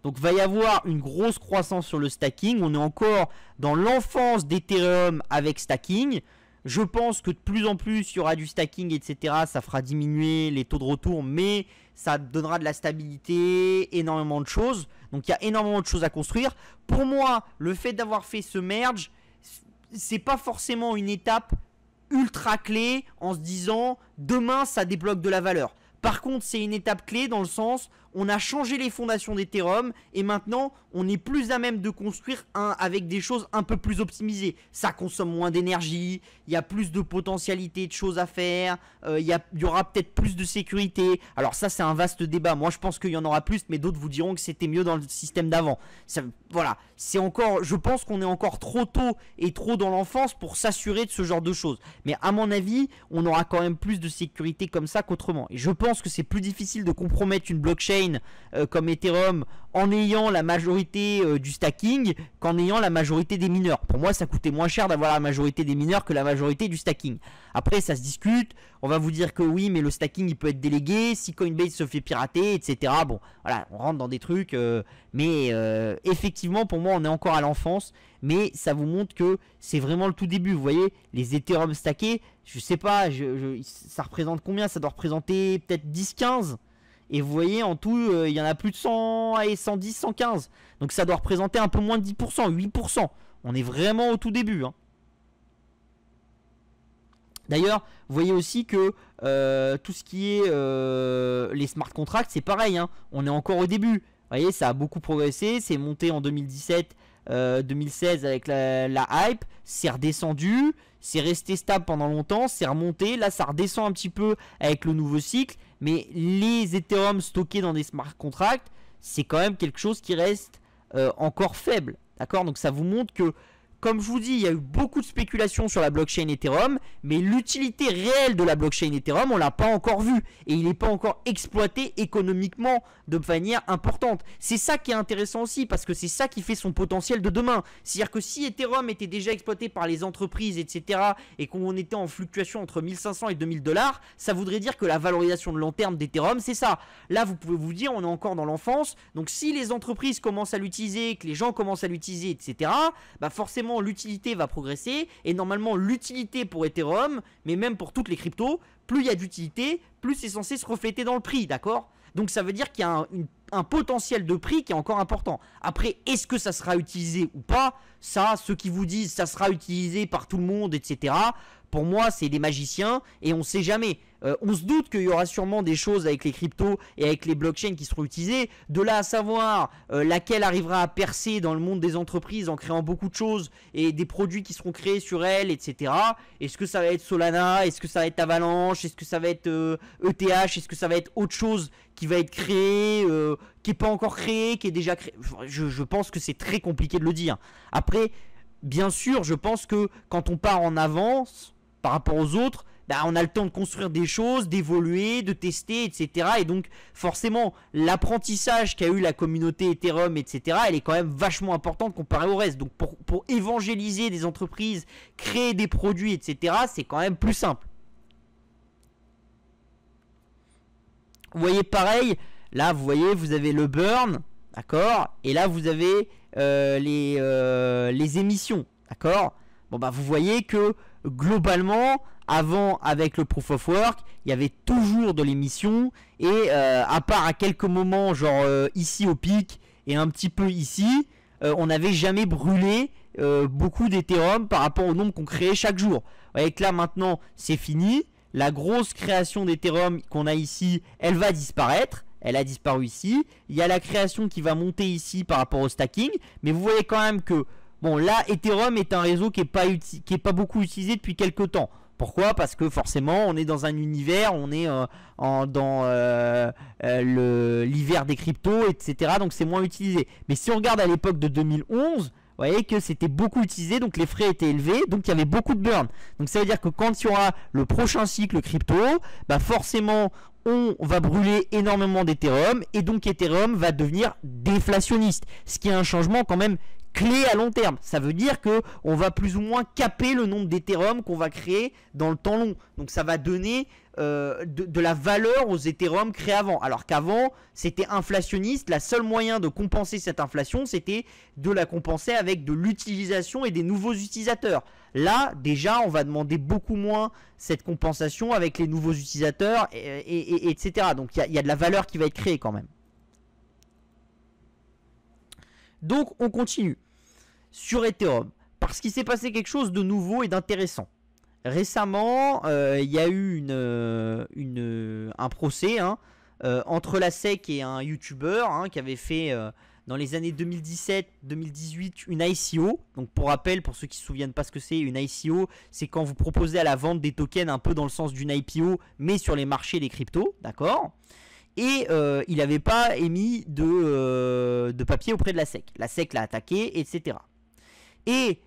Speaker 1: Donc il va y avoir une grosse croissance sur le stacking. On est encore dans l'enfance d'Ethereum avec stacking. Je pense que de plus en plus il y aura du stacking, etc. Ça fera diminuer les taux de retour, mais ça donnera de la stabilité, énormément de choses. Donc il y a énormément de choses à construire. Pour moi, le fait d'avoir fait ce merge, c'est pas forcément une étape ultra clé en se disant demain ça débloque de la valeur. Par contre, c'est une étape clé dans le sens on a changé les fondations d'Ethereum et maintenant on est plus à même de construire avec des choses un peu plus optimisées. Ça consomme moins d'énergie, il y a plus de potentialité de choses à faire, il y aura peut-être plus de sécurité. Alors ça c'est un vaste débat, moi je pense qu'il y en aura plus, mais d'autres vous diront que c'était mieux dans le système d'avant. Voilà, c'est encore, je pense qu'on est encore trop tôt et trop dans l'enfance pour s'assurer de ce genre de choses. Mais à mon avis, on aura quand même plus de sécurité comme ça qu'autrement. Et je pense que c'est plus difficile de compromettre une blockchain comme Ethereum en ayant la majorité du stacking qu'en ayant la majorité des mineurs. Pour moi, ça coûtait moins cher d'avoir la majorité des mineurs que la majorité du stacking. Après, ça se discute. On va vous dire que oui, mais le stacking, il peut être délégué si Coinbase se fait pirater, etc. Bon, voilà, on rentre dans des trucs. Mais effectivement, pour moi, on est encore à l'enfance. Mais ça vous montre que c'est vraiment le tout début. Vous voyez, les Ethereum stackés, je sais pas, ça représente combien? Ça doit représenter peut-être 10-15. Et vous voyez, en tout, il y en a plus de 100 et 110, 115. Donc ça doit représenter un peu moins de 10%, 8%. On est vraiment au tout début. Hein. D'ailleurs, vous voyez aussi que tout ce qui est les smart contracts, c'est pareil. Hein. On est encore au début. Vous voyez, ça a beaucoup progressé. C'est monté en 2017, 2016 avec la hype. C'est redescendu. C'est resté stable pendant longtemps. C'est remonté. Là, ça redescend un petit peu avec le nouveau cycle. Mais les Ethereum stockés dans des smart contracts, c'est quand même quelque chose qui reste encore faible. D'accord? Donc ça vous montre que, comme je vous dis, il y a eu beaucoup de spéculations sur la blockchain Ethereum, mais l'utilité réelle de la blockchain Ethereum, on ne l'a pas encore vue. Et il n'est pas encore exploité économiquement de manière importante. C'est ça qui est intéressant aussi, parce que c'est ça qui fait son potentiel de demain. C'est-à-dire que si Ethereum était déjà exploité par les entreprises, etc., et qu'on était en fluctuation entre 1500 et 2000 $, ça voudrait dire que la valorisation de long terme d'Ethereum, c'est ça. Là, vous pouvez vous dire, on est encore dans l'enfance. Donc si les entreprises commencent à l'utiliser, que les gens commencent à l'utiliser, etc., bah forcément, l'utilité va progresser. Et normalement, l'utilité pour Ethereum, mais même pour toutes les cryptos, plus il y a d'utilité, plus c'est censé se refléter dans le prix, d'accord? Donc ça veut dire qu'il y a un potentiel de prix qui est encore important. Après, est-ce que ça sera utilisé ou pas? Ça, ceux qui vous disent ça sera utilisé par tout le monde, etc., pour moi, c'est des magiciens et on ne sait jamais. On se doute qu'il y aura sûrement des choses avec les cryptos et avec les blockchains qui seront utilisées. De là à savoir laquelle arrivera à percer dans le monde des entreprises en créant beaucoup de choses et des produits qui seront créés sur elles, etc. Est-ce que ça va être Solana? Est-ce que ça va être Avalanche? Est-ce que ça va être ETH? Est-ce que ça va être autre chose qui va être créé, qui n'est pas encore créé, qui est déjà créé? Je pense que c'est très compliqué de le dire. Après, bien sûr, je pense que quand on part en avance par rapport aux autres, bah, on a le temps de construire des choses, d'évoluer, de tester, etc. Et donc forcément l'apprentissage qu'a eu la communauté Ethereum, etc., elle est quand même vachement importante comparée au reste. Donc pour évangéliser des entreprises, créer des produits, etc., c'est quand même plus simple. Vous voyez pareil, là vous voyez, vous avez le burn, d'accord, et là vous avez les émissions, d'accord. Bon bah vous voyez que globalement, avant avec le proof of work, il y avait toujours de l'émission et à part à quelques moments, genre ici au pic et un petit peu ici, on n'avait jamais brûlé beaucoup d'Ethereum par rapport au nombre qu'on créait chaque jour. Vous voyez que là maintenant c'est fini, la grosse création d'Ethereum qu'on a ici, elle va disparaître. Elle a disparu ici. Il y a la création qui va monter ici par rapport au stacking, mais vous voyez quand même que bon, là, Ethereum est un réseau qui est pas beaucoup utilisé depuis quelques temps. Pourquoi? Parce que forcément, on est dans un univers, on est dans l'hiver des cryptos, etc. Donc c'est moins utilisé. Mais si on regarde à l'époque de 2011, vous voyez que c'était beaucoup utilisé, donc les frais étaient élevés, donc il y avait beaucoup de burn. Donc ça veut dire que quand il y aura le prochain cycle crypto, bah forcément on va brûler énormément d'Ethereum et donc Ethereum va devenir déflationniste. Ce qui est un changement quand même clé à long terme. Ça veut dire que on va plus ou moins caper le nombre d'Ethereum qu'on va créer dans le temps long. Donc ça va donner de la valeur aux Ethereum créés avant. Alors qu'avant, c'était inflationniste. La seule moyen de compenser cette inflation, c'était de la compenser avec de l'utilisation et des nouveaux utilisateurs. Là, déjà, on va demander beaucoup moins cette compensation avec les nouveaux utilisateurs, etc. Donc il y a de la valeur qui va être créée quand même. Donc on continue sur Ethereum parce qu'il s'est passé quelque chose de nouveau et d'intéressant. Récemment, il y a eu un procès entre la SEC et un YouTuber qui avait fait dans les années 2017-2018 une ICO. Donc pour rappel, pour ceux qui ne se souviennent pas ce que c'est, une ICO, c'est quand vous proposez à la vente des tokens un peu dans le sens d'une IPO, mais sur les marchés des cryptos, d'accord. Et il n'avait pas émis de papier auprès de la SEC. La SEC l'a attaqué, etc. Et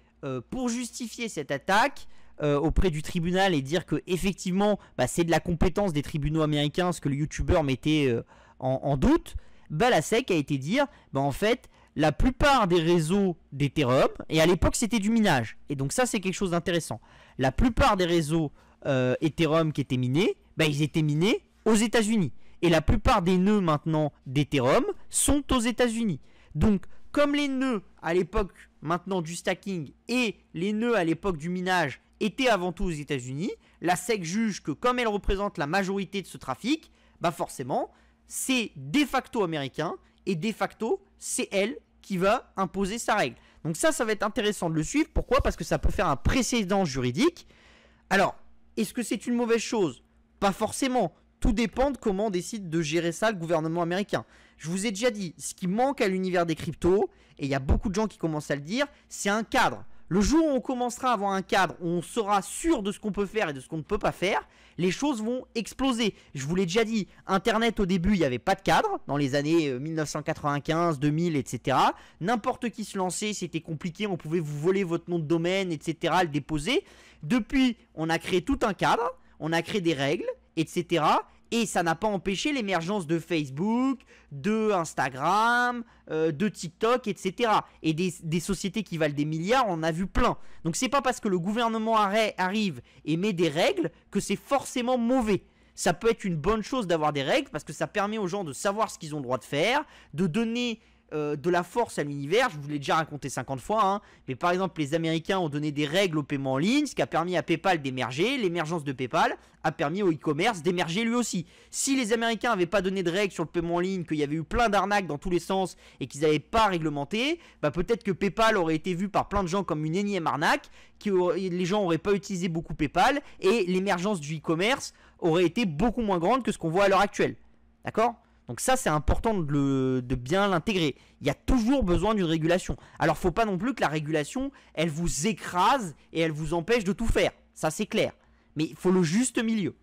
Speaker 1: pour justifier cette attaque auprès du tribunal et dire que effectivement c'est de la compétence des tribunaux américains ce que le YouTuber mettait en doute, la SEC a été dire en fait la plupart des réseaux d'Ethereum, et à l'époque c'était du minage, et donc ça c'est quelque chose d'intéressant, la plupart des réseaux Ethereum qui étaient minés, ils étaient minés aux États-Unis. Et la plupart des nœuds maintenant d'Ethereum sont aux États-Unis. Donc, comme les nœuds à l'époque maintenant du stacking et les nœuds à l'époque du minage étaient avant tout aux États-Unis, la SEC juge que comme elle représente la majorité de ce trafic, forcément, c'est de facto américain et de facto, c'est elle qui va imposer sa règle. Donc ça va être intéressant de le suivre. Pourquoi ? Parce que ça peut faire un précédent juridique. Alors, est-ce que c'est une mauvaise chose ? Pas forcément. Tout dépend de comment décide de gérer ça le gouvernement américain. Je vous ai déjà dit, ce qui manque à l'univers des cryptos, et il y a beaucoup de gens qui commencent à le dire, c'est un cadre. Le jour où on commencera à avoir un cadre, où on sera sûr de ce qu'on peut faire et de ce qu'on ne peut pas faire, les choses vont exploser. Je vous l'ai déjà dit, Internet au début, il n'y avait pas de cadre, dans les années 1995, 2000, etc. N'importe qui se lançait, c'était compliqué, on pouvait vous voler votre nom de domaine, etc., le déposer. Depuis, on a créé tout un cadre, on a créé des règles, etc. Et ça n'a pas empêché l'émergence de Facebook, de Instagram, de TikTok, etc. Et des sociétés qui valent des milliards, on en a vu plein. Donc c'est pas parce que le gouvernement arrive et met des règles que c'est forcément mauvais. Ça peut être une bonne chose d'avoir des règles parce que ça permet aux gens de savoir ce qu'ils ont le droit de faire, de donner de la force à l'univers. Je vous l'ai déjà raconté 50 fois, mais par exemple les Américains ont donné des règles au paiement en ligne, ce qui a permis à PayPal d'émerger. L'émergence de PayPal a permis au e-commerce d'émerger lui aussi. Si les Américains n'avaient pas donné de règles sur le paiement en ligne, qu'il y avait eu plein d'arnaques dans tous les sens et qu'ils n'avaient pas réglementé, peut-être que PayPal aurait été vu par plein de gens comme une énième arnaque, les gens n'auraient pas utilisé beaucoup PayPal et l'émergence du e-commerce aurait été beaucoup moins grande que ce qu'on voit à l'heure actuelle. D'accord ? Donc ça, c'est important de bien l'intégrer. Il y a toujours besoin d'une régulation. Alors, faut pas non plus que la régulation, elle vous écrase et elle vous empêche de tout faire. Ça, c'est clair. Mais il faut le juste milieu.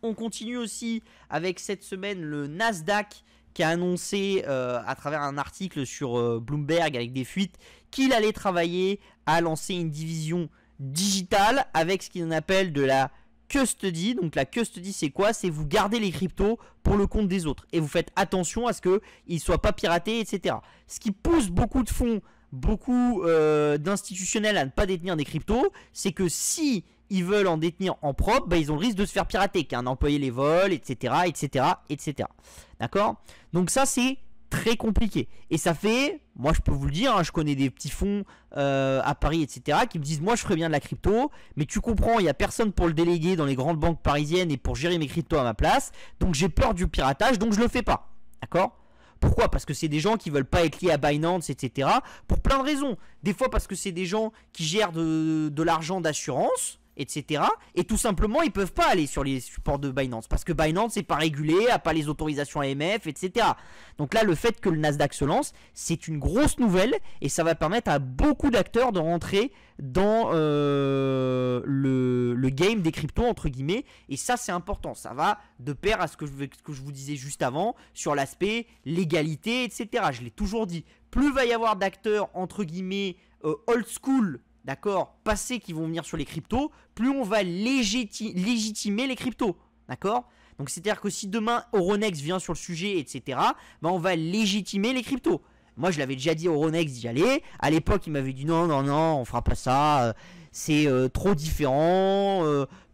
Speaker 1: On continue aussi avec cette semaine le Nasdaq qui a annoncé à travers un article sur Bloomberg avec des fuites qu'il allait travailler à lancer une division digitale avec ce qu'il appelle de la custody. Donc la custody c'est quoi ? C'est vous gardez les cryptos pour le compte des autres et vous faites attention à ce qu'ils ne soient pas piratés, etc. Ce qui pousse beaucoup de fonds, beaucoup d'institutionnels à ne pas détenir des cryptos, c'est que si ils veulent en détenir en propre, ils ont le risque de se faire pirater, qu'un employé les vole, etc., etc., etc. D'accord ? Donc ça c'est très compliqué. Et ça fait, moi je peux vous le dire, je connais des petits fonds à Paris, etc., qui me disent, moi je ferais bien de la crypto, mais tu comprends, il n'y a personne pour le déléguer dans les grandes banques parisiennes et pour gérer mes cryptos à ma place, donc j'ai peur du piratage, donc je le fais pas. D'accord ? Pourquoi ? Parce que c'est des gens qui veulent pas être liés à Binance, etc., pour plein de raisons. Des fois parce que c'est des gens qui gèrent de l'argent d'assurance, etc. Et tout simplement, ils peuvent pas aller sur les supports de Binance parce que Binance n'est pas régulé, a pas les autorisations AMF, etc. Donc là, le fait que le Nasdaq se lance, c'est une grosse nouvelle et ça va permettre à beaucoup d'acteurs de rentrer dans le game des cryptos, entre guillemets. Et ça, c'est important. Ça va de pair à ce que je vous disais juste avant sur l'aspect légalité, etc. Je l'ai toujours dit. Plus va y avoir d'acteurs, entre guillemets, old school, d'accord, passés qui vont venir sur les cryptos, plus on va légitimer les cryptos, d'accord. Donc c'est-à-dire que si demain Euronext vient sur le sujet, etc., on va légitimer les cryptos. Moi je l'avais déjà dit à Euronext d'y aller, à l'époque il m'avait dit non, on fera pas ça, c'est trop différent,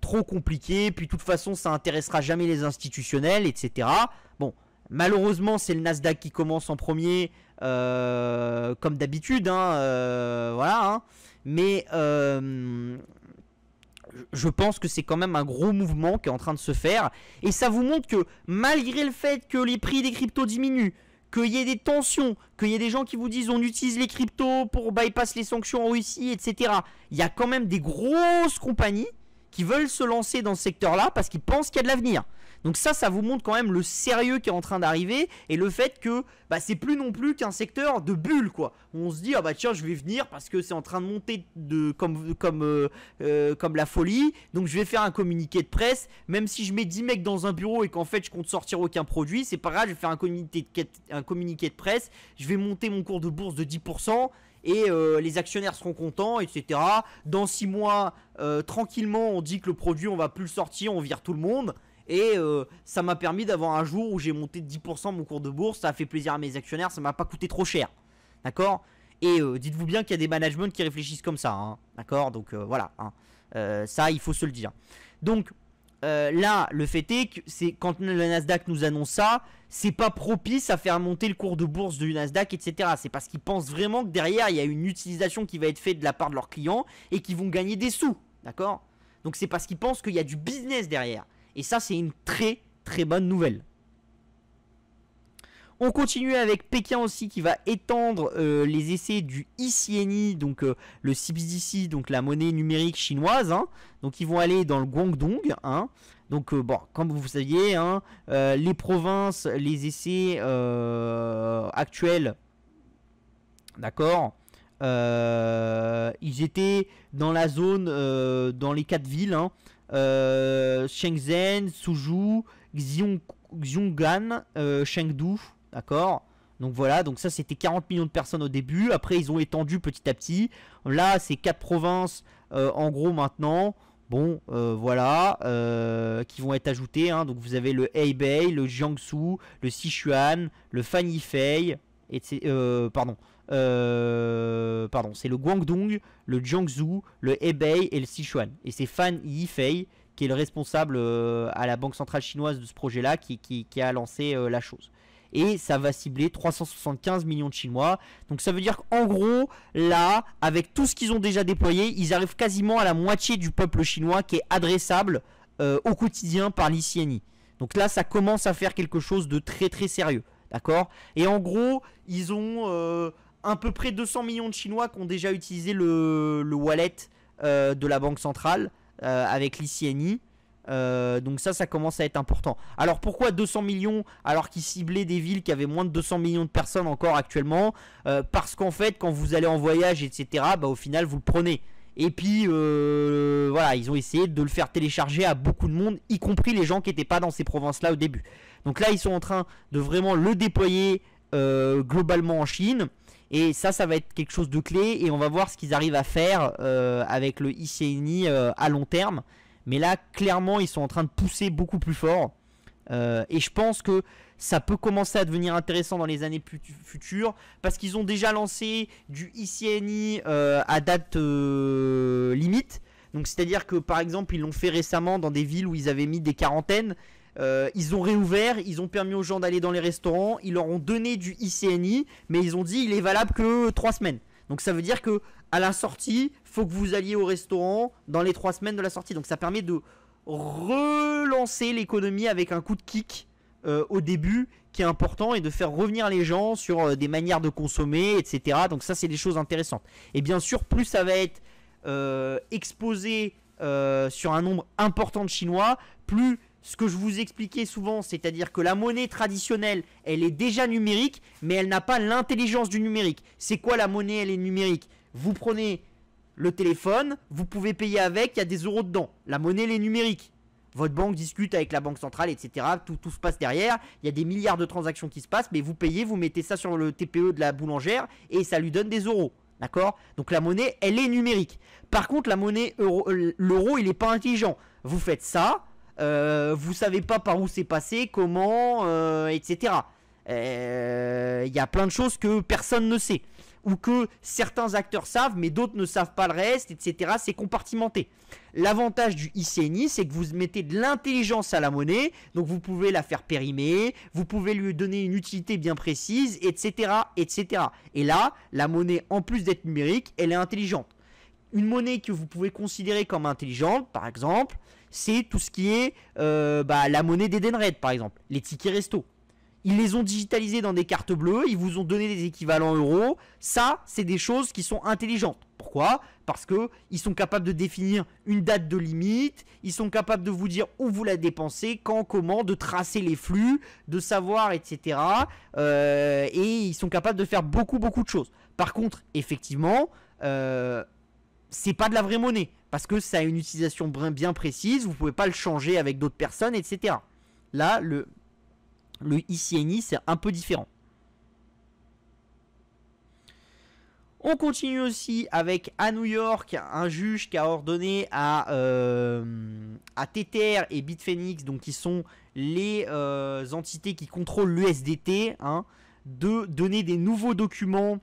Speaker 1: trop compliqué, puis de toute façon ça intéressera jamais les institutionnels, etc. Bon, malheureusement c'est le Nasdaq qui commence en premier, comme d'habitude, voilà, mais je pense que c'est quand même un gros mouvement qui est en train de se faire. Et ça vous montre que malgré le fait que les prix des cryptos diminuent, qu'il y ait des tensions, qu'il y ait des gens qui vous disent on utilise les cryptos pour bypass les sanctions en Russie, etc. Il y a quand même des grosses compagnies qui veulent se lancer dans ce secteur-là parce qu'ils pensent qu'il y a de l'avenir. Donc ça vous montre quand même le sérieux qui est en train d'arriver et le fait que c'est plus non plus qu'un secteur de bulle, quoi. On se dit ah bah tiens, je vais venir parce que c'est en train de monter comme la folie, donc je vais faire un communiqué de presse, même si je mets 10 mecs dans un bureau et qu'en fait je compte sortir aucun produit, c'est pas grave, je vais faire un communiqué de presse, je vais monter mon cours de bourse de 10%. Et les actionnaires seront contents, etc. Dans 6 mois, tranquillement, on dit que le produit, on va plus le sortir, on vire tout le monde. Et ça m'a permis d'avoir un jour où j'ai monté de 10% mon cours de bourse. Ça a fait plaisir à mes actionnaires, ça m'a pas coûté trop cher. D'accord. Et dites-vous bien qu'il y a des managements qui réfléchissent comme ça. Hein, d'accord. Donc voilà. Hein. Ça, il faut se le dire. Donc là, le fait est que c'est quand le Nasdaq nous annonce ça, c'est pas propice à faire monter le cours de bourse du Nasdaq, etc. C'est parce qu'ils pensent vraiment que derrière, il y a une utilisation qui va être faite de la part de leurs clients et qu'ils vont gagner des sous. D'accord. Donc c'est parce qu'ils pensent qu'il y a du business derrière. Et ça, c'est une très très bonne nouvelle. On continue avec Pékin aussi qui va étendre les essais du eCNY, donc le CBDC, donc la monnaie numérique chinoise. Hein. Donc ils vont aller dans le Guangdong. Hein. Donc bon, comme vous saviez, hein, les provinces, les essais actuels, d'accord, ils étaient dans la zone, dans les 4 villes. Hein, Shenzhen, Suzhou, Xiong'an, Chengdu, d'accord. Donc voilà, donc ça c'était 40 millions de personnes au début. Après ils ont étendu petit à petit. Là c'est 4 provinces en gros maintenant. Bon voilà, qui vont être ajoutées. Hein. Donc vous avez le Hebei, le Jiangsu, le Sichuan, le Fanifei, pardon, c'est le Guangdong, le Jiangsu, le Hebei et le Sichuan. Et c'est Fan Yifei qui est le responsable à la Banque Centrale Chinoise de ce projet-là qui a lancé la chose. Et ça va cibler 375 millions de Chinois. Donc ça veut dire qu'en gros, là, avec tout ce qu'ils ont déjà déployé, ils arrivent quasiment à la moitié du peuple chinois qui est adressable au quotidien par l'eCNY. Donc là, ça commence à faire quelque chose de très très sérieux. D'accord. Et en gros, ils ont à peu près 200 millions de Chinois qui ont déjà utilisé le wallet de la Banque Centrale avec l'eCNY. Donc ça commence à être important. Alors pourquoi 200 millions alors qu'ils ciblaient des villes qui avaient moins de 200 millions de personnes encore actuellement? Parce qu'en fait, quand vous allez en voyage, etc., au final, vous le prenez. Et puis, voilà, ils ont essayé de le faire télécharger à beaucoup de monde, y compris les gens qui n'étaient pas dans ces provinces-là au début. Donc là, ils sont en train de vraiment le déployer globalement en Chine. Et ça va être quelque chose de clé. Et on va voir ce qu'ils arrivent à faire avec le eCNY à long terme. Mais là, clairement, ils sont en train de pousser beaucoup plus fort. Et je pense que ça peut commencer à devenir intéressant dans les années futures. Parce qu'ils ont déjà lancé du eCNY à date limite. Donc c'est-à-dire que par exemple, ils l'ont fait récemment dans des villes où ils avaient mis des quarantaines. Ils ont réouvert, ils ont permis aux gens d'aller dans les restaurants. Ils leur ont donné du eCNY. Mais ils ont dit il est valable que 3 semaines. Donc ça veut dire que à la sortie, faut que vous alliez au restaurant dans les 3 semaines de la sortie. Donc ça permet de relancer l'économie avec un coup de kick au début qui est important et de faire revenir les gens sur des manières de consommer, etc. Donc ça c'est des choses intéressantes. Et bien sûr, plus ça va être exposé sur un nombre important de Chinois, plus ce que je vous expliquais souvent, c'est-à-dire que la monnaie traditionnelle, elle est déjà numérique, mais elle n'a pas l'intelligence du numérique. C'est quoi la monnaie? Elle est numérique. Vous prenez le téléphone, vous pouvez payer avec, il y a des euros dedans. La monnaie, elle est numérique. Votre banque discute avec la banque centrale, etc. Tout se passe derrière. Il y a des milliards de transactions qui se passent, mais vous payez, vous mettez ça sur le TPE de la boulangère et ça lui donne des euros. D'accord? Donc la monnaie, elle est numérique. Par contre, la monnaie, l'euro, il n'est pas intelligent. Vous faites ça. Vous savez pas par où c'est passé, comment, etc. Il y a plein de choses que personne ne sait, ou que certains acteurs savent, mais d'autres ne savent pas le reste, etc. C'est compartimenté. L'avantage du eCNY, c'est que vous mettez de l'intelligence à la monnaie, donc vous pouvez la faire périmer, vous pouvez lui donner une utilité bien précise, etc., etc. Et là, la monnaie, en plus d'être numérique, elle est intelligente. Une monnaie que vous pouvez considérer comme intelligente, par exemple, c'est tout ce qui est la monnaie d'Edenred, par exemple, les tickets resto. Ils les ont digitalisés dans des cartes bleues, ils vous ont donné des équivalents euros. Ça, c'est des choses qui sont intelligentes. Pourquoi? Parce qu'ils sont capables de définir une date de limite, ils sont capables de vous dire où vous la dépensez, quand, comment, de tracer les flux, de savoir, etc. Et ils sont capables de faire beaucoup de choses. Par contre, effectivement, c'est pas de la vraie monnaie, parce que ça a une utilisation bien précise, vous pouvez pas le changer avec d'autres personnes, etc. Là, le ICNI, c'est un peu différent. On continue aussi avec, à New York, un juge qui a ordonné à Tether et Bitfinex, donc qui sont les entités qui contrôlent l'USDT, hein, de donner des nouveaux documents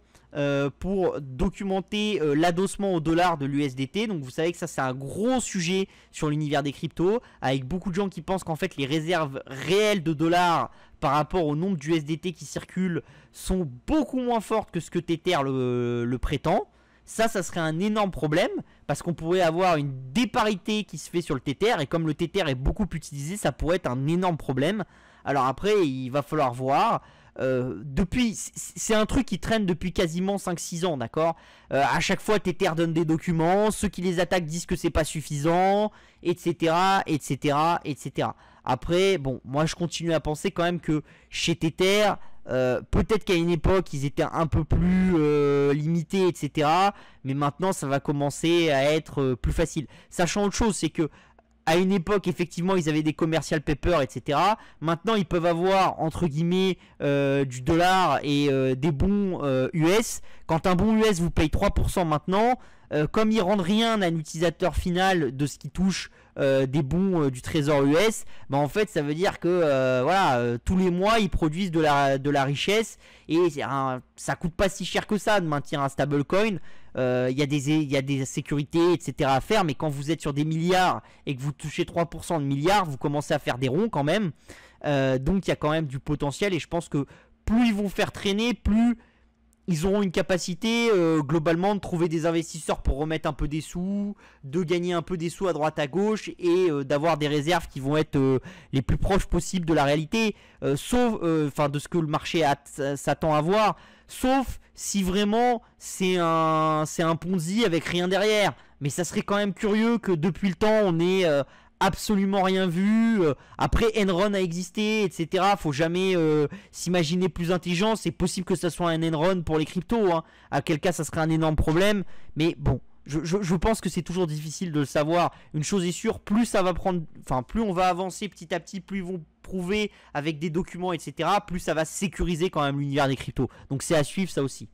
Speaker 1: pour documenter l'adossement au dollar de l'USDT. Donc vous savez que ça c'est un gros sujet sur l'univers des cryptos, avec beaucoup de gens qui pensent qu'en fait les réserves réelles de dollars par rapport au nombre d'USDT qui circulent sont beaucoup moins fortes que ce que Tether le prétend. Ça serait un énorme problème, parce qu'on pourrait avoir une déparité qui se fait sur le Tether, et comme le Tether est beaucoup utilisé, ça pourrait être un énorme problème. Alors après, il va falloir voir. C'est un truc qui traîne depuis quasiment 5-6 ans, d'accord. À chaque fois Tether donne des documents, ceux qui les attaquent disent que c'est pas suffisant, etc, etc, etc. Après, bon, moi je continue à penser quand même que chez Tether, peut-être qu'à une époque ils étaient un peu plus limités, etc, mais maintenant ça va commencer à être plus facile. Sachant autre chose, c'est que à une époque, effectivement, ils avaient des commercial papers, etc. Maintenant, ils peuvent avoir, entre guillemets, du dollar et des bons US. Quand un bon US vous paye 3% maintenant, comme ils rendent rien à l'utilisateur final de ce qui touche des bons du trésor US, bah en fait, ça veut dire que voilà, tous les mois, ils produisent de la richesse. Et ça coûte pas si cher que ça de maintenir un stablecoin. Il y a des sécurités, etc. à faire, mais quand vous êtes sur des milliards et que vous touchez 3% de milliards, vous commencez à faire des ronds quand même. Donc il y a quand même du potentiel, et je pense que plus ils vont faire traîner, plus ils auront une capacité globalement de trouver des investisseurs pour remettre un peu des sous, de gagner un peu des sous à droite à gauche, et d'avoir des réserves qui vont être les plus proches possibles de la réalité, sauf de ce que le marché s'attend à voir, sauf si vraiment c'est un Ponzi avec rien derrière. Mais ça serait quand même curieux que depuis le temps on ait absolument rien vu. Après, Enron a existé, etc. Faut jamais s'imaginer plus intelligent. C'est possible que ça soit un Enron pour les cryptos, hein. À quel cas ça serait un énorme problème. Mais bon, je pense que c'est toujours difficile de le savoir. Une chose est sûre, plus ça va prendre, plus on va avancer petit à petit, plus ils vont prouver avec des documents, etc. Plus ça va sécuriser quand même l'univers des cryptos. Donc c'est à suivre ça aussi.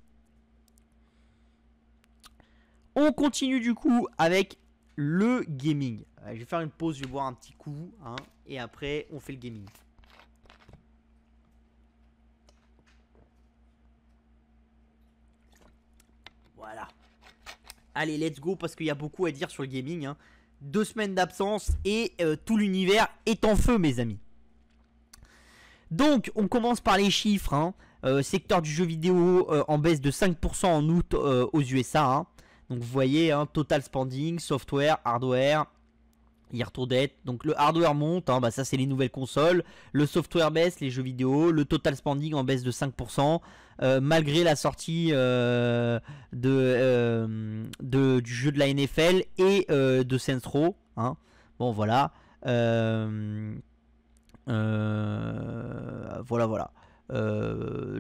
Speaker 1: On continue du coup avec le gaming. Je vais faire une pause, je vais boire un petit coup, hein, et après on fait le gaming. Voilà. Allez, let's go, parce qu'il y a beaucoup à dire sur le gaming, hein. 2 semaines d'absence et tout l'univers est en feu, mes amis. Donc, on commence par les chiffres, hein. Secteur du jeu vidéo en baisse de 5% en août aux USA, hein. Donc, vous voyez, hein, total spending, software, hardware, year to date. Donc, le hardware monte, hein, bah, ça c'est les nouvelles consoles. Le software baisse, les jeux vidéo. Le total spending en baisse de 5%. Malgré la sortie du jeu de la NFL et de Saints Row, hein. Bon, voilà. Voilà.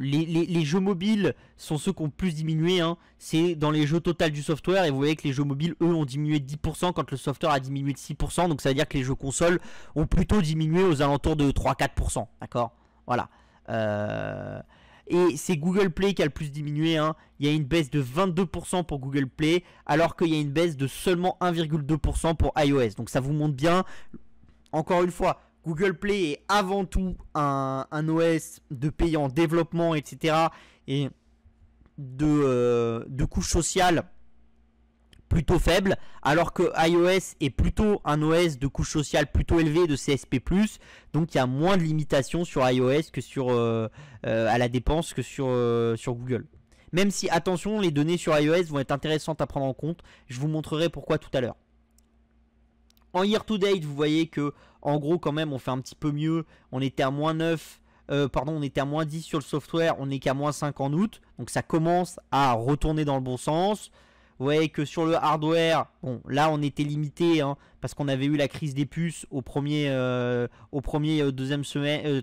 Speaker 1: Les jeux mobiles sont ceux qui ont plus diminué, hein. C'est dans les jeux total du software, et vous voyez que les jeux mobiles, eux, ont diminué de 10% quand le software a diminué de 6%. Donc ça veut dire que les jeux consoles ont plutôt diminué aux alentours de 3-4%. D'accord. Voilà. Et c'est Google Play qui a le plus diminué, hein. Il y a une baisse de 22% pour Google Play, alors qu'il y a une baisse de seulement 1,2% pour iOS. Donc ça vous montre bien, encore une fois, Google Play est avant tout un OS de pays en développement, etc. Et de couche sociale plutôt faible, alors que iOS est plutôt un OS de couche sociale plutôt élevée, de CSP+. Donc il y a moins de limitations sur iOS que sur à la dépense que sur Google. Même si, attention, les données sur iOS vont être intéressantes à prendre en compte. Je vous montrerai pourquoi tout à l'heure. En year to date, vous voyez que en gros quand même on fait un petit peu mieux. On était à moins 9, on était à moins 10 sur le software, on n'est qu'à moins 5 en août. Donc ça commence à retourner dans le bon sens. Vous voyez que sur le hardware, bon, là on était limité hein, parce qu'on avait eu la crise des puces au premier deuxième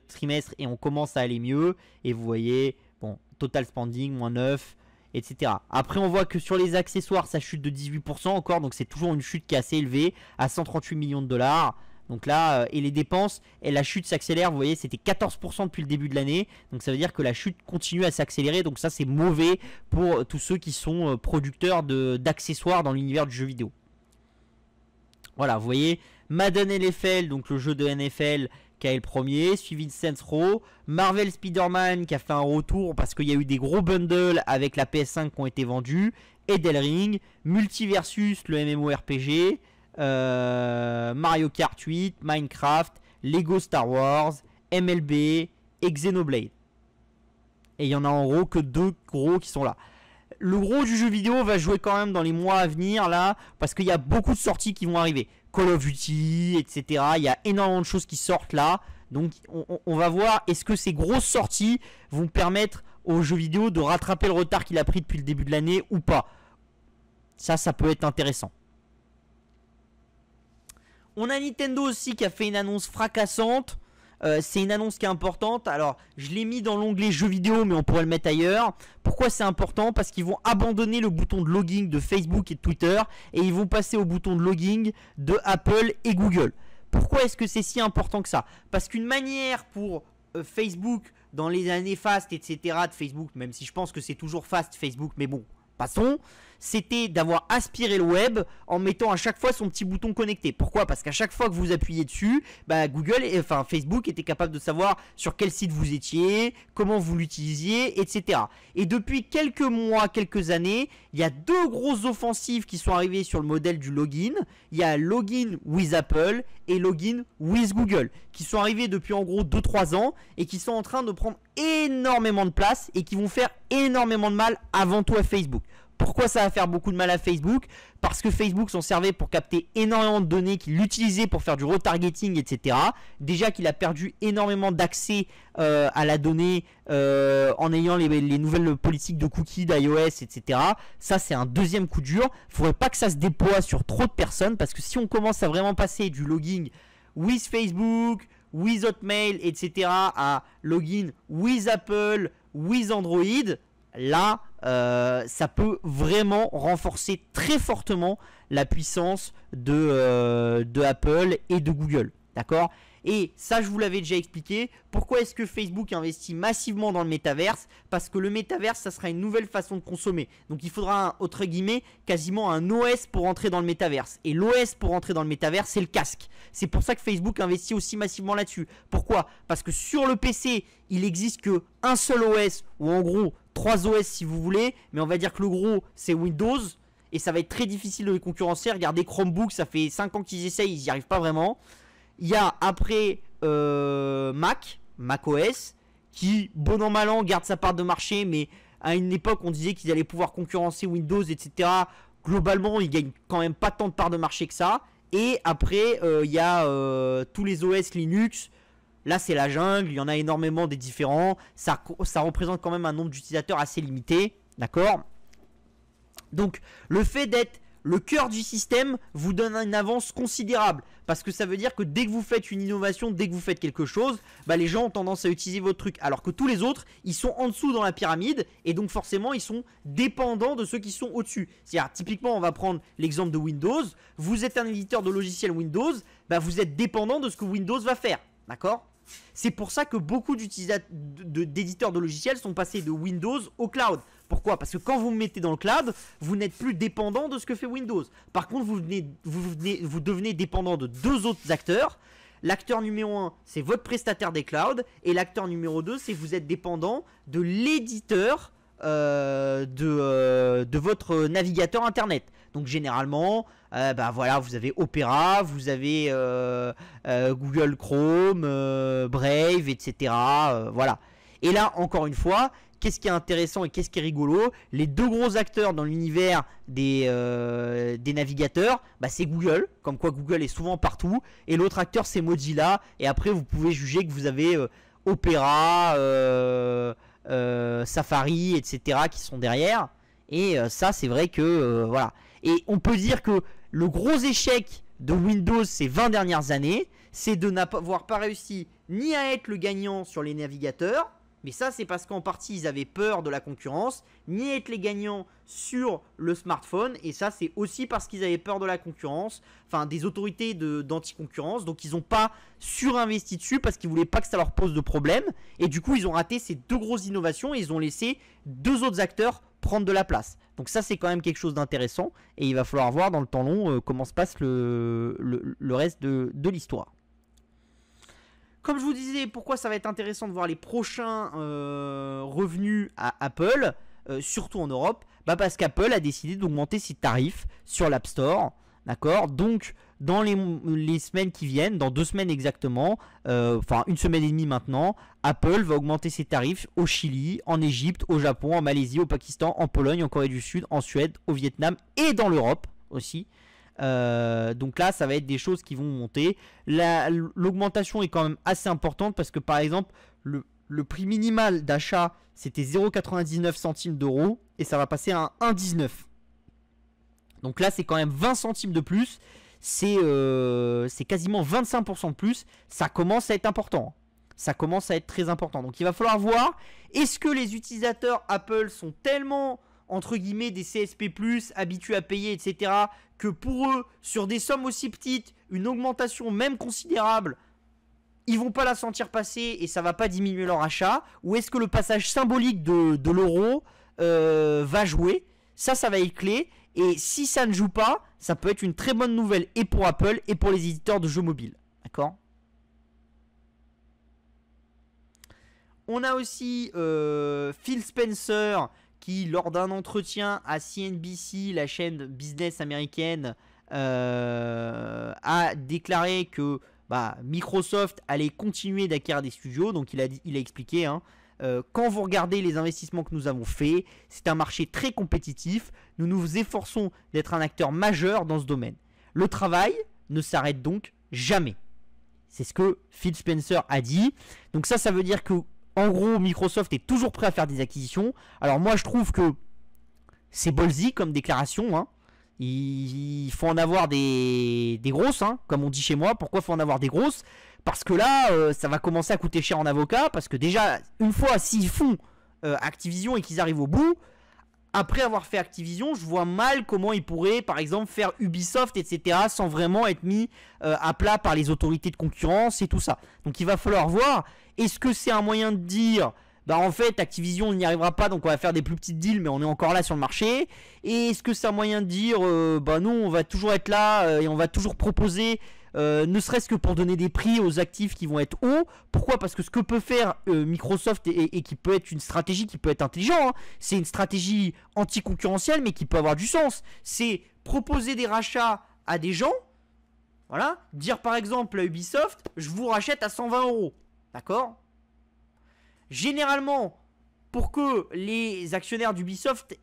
Speaker 1: trimestre et on commence à aller mieux. Et vous voyez, bon, total spending, moins 9, etc. Après, on voit que sur les accessoires, ça chute de 18% encore, donc c'est toujours une chute qui est assez élevée, à 138 millions de dollars. Donc là, et les dépenses, et la chute s'accélère, vous voyez, c'était 14% depuis le début de l'année. Donc ça veut dire que la chute continue à s'accélérer. Donc ça, c'est mauvais pour tous ceux qui sont producteurs d'accessoires dans l'univers du jeu vidéo. Voilà, vous voyez, Madden NFL, donc le jeu de NFL qui a le premier, suivi de Saints Row. Marvel Spider-Man qui a fait un retour parce qu'il y a eu des gros bundles avec la PS5 qui ont été vendus. Elden Ring, Multiversus, le MMORPG. Mario Kart 8, Minecraft, Lego Star Wars, MLB et Xenoblade. Et il y en a en gros que 2 gros qui sont là. Le gros du jeu vidéo va jouer quand même dans les mois à venir là, parce qu'il y a beaucoup de sorties qui vont arriver. Call of Duty, etc. Il y a énormément de choses qui sortent là. Donc on va voir, est-ce que ces grosses sorties vont permettre au jeu vidéo de rattraper le retard qu'il a pris depuis le début de l'année ou pas. Ça peut être intéressant. On a Nintendo aussi qui a fait une annonce fracassante. C'est une annonce qui est importante. Alors, je l'ai mis dans l'onglet jeux vidéo, mais on pourrait le mettre ailleurs. Pourquoi c'est important? Parce qu'ils vont abandonner le bouton de login de Facebook et de Twitter et ils vont passer au bouton de login de Apple et Google. Pourquoi est-ce que c'est si important que ça? Parce qu'une manière pour Facebook, dans les années fast, etc. de Facebook, même si je pense que c'est toujours fast Facebook, mais bon, passons, c'était d'avoir aspiré le web en mettant à chaque fois son petit bouton connecté. Pourquoi? Parce qu'à chaque fois que vous appuyez dessus, Facebook était capable de savoir sur quel site vous étiez, comment vous l'utilisiez, etc. Et depuis quelques mois, quelques années, il y a 2 grosses offensives qui sont arrivées sur le modèle du login. Il y a Login with Apple et Login with Google, qui sont arrivés depuis en gros 2-3 ans et qui sont en train de prendre énormément de place et qui vont faire énormément de mal avant tout à Facebook. Pourquoi ça va faire beaucoup de mal à Facebook? Parce que Facebook s'en servait pour capter énormément de données, qu'il utilisait pour faire du retargeting, etc. Déjà qu'il a perdu énormément d'accès à la donnée en ayant les nouvelles politiques de cookies d'iOS, etc. Ça, c'est un deuxième coup dur. Il ne faudrait pas que ça se déploie sur trop de personnes, parce que si on commence à vraiment passer du login with Facebook, with Hotmail, etc. à login with Apple, with Android, là, ça peut vraiment renforcer très fortement la puissance de Apple et de Google. D'accord? Et ça, je vous l'avais déjà expliqué. Pourquoi est-ce que Facebook investit massivement dans le métaverse? Parce que le métaverse, ça sera une nouvelle façon de consommer. Donc il faudra, entre guillemets, quasiment un OS pour entrer dans le métaverse. Et l'OS pour entrer dans le métaverse, c'est le casque. C'est pour ça que Facebook investit aussi massivement là-dessus. Pourquoi? Parce que sur le PC, il n'existe qu'un seul OS, ou en gros 3 OS si vous voulez. Mais on va dire que le gros, c'est Windows. Et ça va être très difficile de les concurrencer. Regardez Chromebook, ça fait 5 ans qu'ils essayent, ils n'y arrivent pas vraiment. Il y a après Mac OS, qui, bon an mal an, garde sa part de marché, mais à une époque, on disait qu'ils allaient pouvoir concurrencer Windows, etc. Globalement, ils gagnent quand même pas tant de part de marché que ça. Et après, il y a tous les OS Linux. Là, c'est la jungle, il y en a énormément des différents. Ça représente quand même un nombre d'utilisateurs assez limité, d'accord? Donc, le fait d'être le cœur du système vous donne une avance considérable. Parce que ça veut dire que dès que vous faites une innovation, dès que vous faites quelque chose, les gens ont tendance à utiliser votre truc. Alors que tous les autres, ils sont en dessous dans la pyramide. Et donc forcément, ils sont dépendants de ceux qui sont au-dessus. C'est-à-dire, typiquement, on va prendre l'exemple de Windows. Vous êtes un éditeur de logiciels Windows. Vous êtes dépendant de ce que Windows va faire. D'accord ? C'est pour ça que beaucoup d'éditeurs de logiciels sont passés de Windows au cloud. Pourquoi? Parce que quand vous vous mettez dans le cloud, vous n'êtes plus dépendant de ce que fait Windows. Par contre, vous devenez dépendant de 2 autres acteurs. L'acteur numéro 1, c'est votre prestataire des clouds. Et l'acteur numéro 2, c'est vous êtes dépendant de l'éditeur de votre navigateur internet. Donc généralement, voilà, vous avez Opera, vous avez Google Chrome, Brave, etc. Voilà. Et là, encore une fois, qu'est-ce qui est intéressant et qu'est-ce qui est rigolo? Les 2 gros acteurs dans l'univers des navigateurs, c'est Google, comme quoi Google est souvent partout. Et l'autre acteur, c'est Mozilla. Et après, vous pouvez juger que vous avez Opera, Safari, etc. qui sont derrière. Et ça, c'est vrai que voilà. Et on peut dire que le gros échec de Windows ces 20 dernières années, c'est de n'avoir pas réussi ni à être le gagnant sur les navigateurs, mais ça c'est parce qu'en partie ils avaient peur de la concurrence, ni être les gagnants sur le smartphone, et ça c'est aussi parce qu'ils avaient peur de la concurrence, enfin des autorités d'anti-concurrence, donc ils n'ont pas surinvesti dessus parce qu'ils voulaient pas que ça leur pose de problème, et du coup ils ont raté ces deux grosses innovations et ils ont laissé deux autres acteurs prendre de la place. Donc ça c'est quand même quelque chose d'intéressant, et il va falloir voir dans le temps long comment se passe le reste de l'histoire. Comme je vous disais, pourquoi ça va être intéressant de voir les prochains revenus à Apple, surtout en Europe, bah parce qu'Apple a décidé d'augmenter ses tarifs sur l'App Store, d'accord. Donc dans les semaines qui viennent, dans 2 semaines exactement, enfin 1 semaine et demie maintenant, Apple va augmenter ses tarifs au Chili, en Égypte, au Japon, en Malaisie, au Pakistan, en Pologne, en Corée du Sud, en Suède, au Vietnam et dans l'Europe aussi. Donc là ça va être des choses qui vont monter. L'augmentation est quand même assez importante parce que par exemple le prix minimal d'achat c'était 0,99 centimes d'euros et ça va passer à 1,19. Donc là c'est quand même 20 centimes de plus. C'est quasiment 25% de plus. Ça commence à être important. Ça commence à être très important. Donc il va falloir voir, est-ce que les utilisateurs Apple sont tellement entre guillemets des CSP+, habitués à payer, etc., que pour eux, sur des sommes aussi petites, une augmentation même considérable, ils vont pas la sentir passer et ça va pas diminuer leur achat, ou est-ce que le passage symbolique de l'euro va jouer? Ça va être clé, et si ça ne joue pas, ça peut être une très bonne nouvelle et pour Apple et pour les éditeurs de jeux mobiles, d'accord? On a aussi Phil Spencer qui, lors d'un entretien à CNBC, la chaîne business américaine, a déclaré que Microsoft allait continuer d'acquérir des studios. Donc il a expliqué, quand vous regardez les investissements que nous avons faits, c'est un marché très compétitif. Nous nous efforçons d'être un acteur majeur dans ce domaine. Le travail ne s'arrête donc jamais. C'est ce que Phil Spencer a dit. Donc ça veut dire que en gros, Microsoft est toujours prêt à faire des acquisitions. Alors moi, je trouve que c'est ballsy comme déclaration. Hein. Il faut en avoir des grosses, hein, comme on dit chez moi. Pourquoi il faut en avoir des grosses? Parce que là, ça va commencer à coûter cher en avocat. Parce que déjà, une fois, s'ils font Activision et qu'ils arrivent au bout, après avoir fait Activision, je vois mal comment ils pourraient, par exemple, faire Ubisoft, etc., sans vraiment être mis à plat par les autorités de concurrence et tout ça. Donc il va falloir voir, est-ce que c'est un moyen de dire, en fait, Activision n'y arrivera pas, donc on va faire des plus petites deals, mais on est encore là sur le marché. Et est-ce que c'est un moyen de dire, non, on va toujours être là et on va toujours proposer, ne serait-ce que pour donner des prix aux actifs qui vont être hauts. Pourquoi? Parce que ce que peut faire Microsoft et qui peut être une stratégie qui peut être intelligente, hein, c'est une stratégie anticoncurrentielle mais qui peut avoir du sens. C'est proposer des rachats à des gens, voilà, dire par exemple à Ubisoft, je vous rachète à 120 €, d'accord? Généralement, pour que les actionnaires d'Ubisoft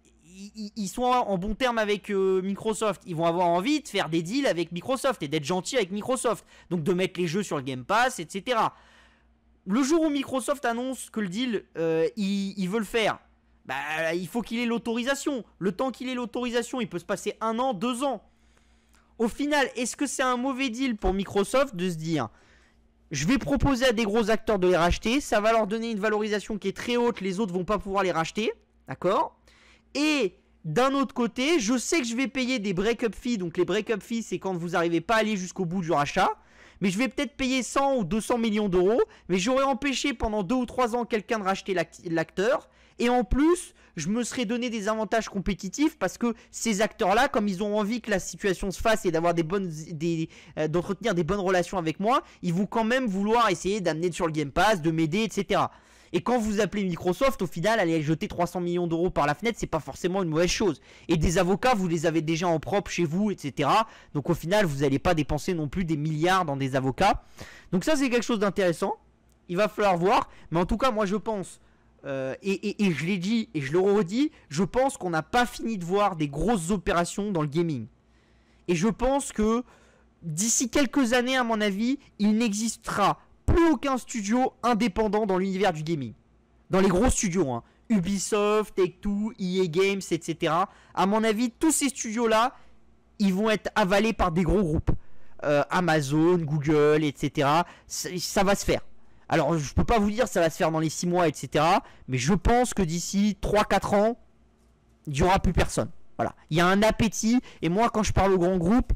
Speaker 1: ils sont en bon terme avec Microsoft, ils vont avoir envie de faire des deals avec Microsoft et d'être gentils avec Microsoft, donc de mettre les jeux sur le Game Pass, etc. Le jour où Microsoft annonce que le deal il veut le faire, il faut qu'il ait l'autorisation. Le temps qu'il ait l'autorisation, il peut se passer 1 an, 2 ans. Au final, est-ce que c'est un mauvais deal pour Microsoft de se dire, je vais proposer à des gros acteurs de les racheter, ça va leur donner une valorisation qui est très haute, les autres vont pas pouvoir les racheter, d'accord? Et d'un autre côté, je sais que je vais payer des break-up fees. Donc les break-up fees, c'est quand vous n'arrivez pas à aller jusqu'au bout du rachat. Mais je vais peut-être payer 100 ou 200 millions d'euros. Mais j'aurais empêché pendant 2 ou 3 ans quelqu'un de racheter l'acteur. Et en plus, je me serais donné des avantages compétitifs. Parce que ces acteurs-là, comme ils ont envie que la situation se fasse et d'avoir d'entretenir des bonnes relations avec moi, ils vont quand même vouloir essayer d'amener sur le Game Pass, de m'aider, etc. Et quand vous appelez Microsoft, au final, aller jeter 300 millions d'euros par la fenêtre, c'est pas forcément une mauvaise chose. Et des avocats, vous les avez déjà en propre chez vous, etc. Donc au final, vous n'allez pas dépenser non plus des milliards dans des avocats. Donc ça, c'est quelque chose d'intéressant. Il va falloir voir. Mais en tout cas, moi, je pense, et je l'ai dit et je le redis, je pense qu'on n'a pas fini de voir des grosses opérations dans le gaming. Et je pense que d'ici quelques années, à mon avis, il n'existera plus aucun studio indépendant dans l'univers du gaming. Dans les gros studios, hein. Ubisoft, Take-Two, EA Games, etc. À mon avis, tous ces studios-là, ils vont être avalés par des gros groupes. Amazon, Google, etc. Ça va se faire. Alors, je peux pas vous dire ça va se faire dans les 6 mois, etc. Mais je pense que d'ici 3-4 ans, il n'y aura plus personne. Voilà. Il y a un appétit. Et moi, quand je parle aux grands groupes,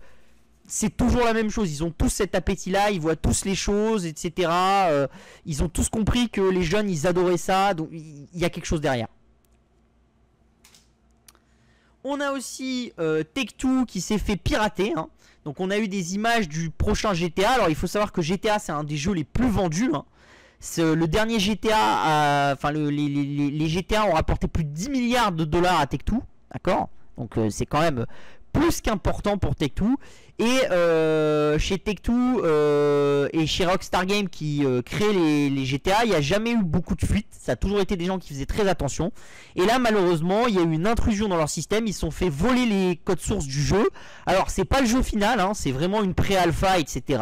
Speaker 1: c'est toujours la même chose. Ils ont tous cet appétit-là. Ils voient tous les choses, etc. Ils ont tous compris que les jeunes, ils adoraient ça. Donc, il y a quelque chose derrière. On a aussi Take-Two qui s'est fait pirater. Hein. Donc, on a eu des images du prochain GTA. Alors, il faut savoir que GTA, c'est un des jeux les plus vendus. Hein. Le dernier GTA, les GTA ont rapporté plus de 10 milliards de dollars à Take-Two. D'accord ? Donc c'est quand même plus qu'important pour Take-Two. Et chez Take-Two et chez Rockstar Games qui crée les GTA, il n'y a jamais eu beaucoup de fuites. Ça a toujours été des gens qui faisaient très attention. Et là, malheureusement, il y a eu une intrusion dans leur système. Ils se sont fait voler les codes sources du jeu. Alors, c'est pas le jeu final, hein, c'est vraiment une pré-alpha, etc.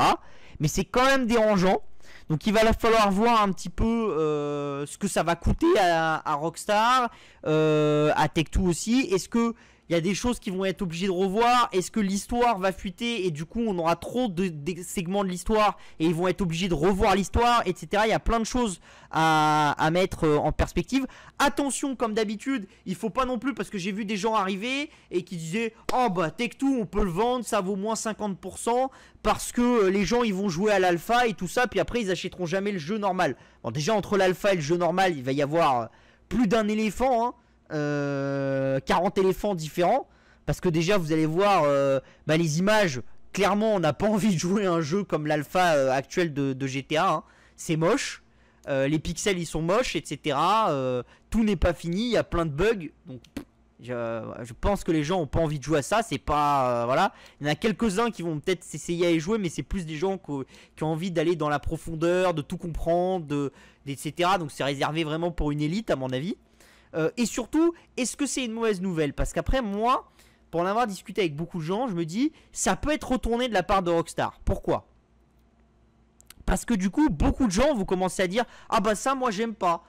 Speaker 1: Mais c'est quand même dérangeant. Donc il va falloir voir un petit peu ce que ça va coûter à Rockstar, à Take-Two aussi. Est-ce que il y a des choses qui vont être obligées de revoir? Est-ce que l'histoire va fuiter et du coup on aura trop de segments de l'histoire et ils vont être obligés de revoir l'histoire, etc. Il y a plein de choses à mettre en perspective. Attention, comme d'habitude, il faut pas non plus, parce que j'ai vu des gens arriver et qui disaient oh bah Take-Two on peut le vendre, ça vaut moins 50% parce que les gens ils vont jouer à l'alpha et tout ça, puis après ils achèteront jamais le jeu normal. Bon, déjà entre l'alpha et le jeu normal il va y avoir plus d'un éléphant, hein. 40 éléphants différents, parce que déjà vous allez voir les images. Clairement on n'a pas envie de jouer un jeu comme l'alpha actuel de GTA, hein. C'est moche, les pixels ils sont moches, etc. Tout n'est pas fini, il y a plein de bugs, donc je pense que les gens ont pas envie de jouer à ça. C'est pas voilà, il y en a quelques-uns qui vont peut-être s'essayer à y jouer, mais c'est plus des gens qui ont envie d'aller dans la profondeur, de tout comprendre, etc. Donc c'est réservé vraiment pour une élite à mon avis. Et surtout, est-ce que c'est une mauvaise nouvelle? Parce qu'après, moi, pour en avoir discuté avec beaucoup de gens, je me dis, ça peut être retourné de la part de Rockstar. Pourquoi? Parce que du coup, beaucoup de gens vont commencer à dire, ah bah ça, moi, j'aime pas.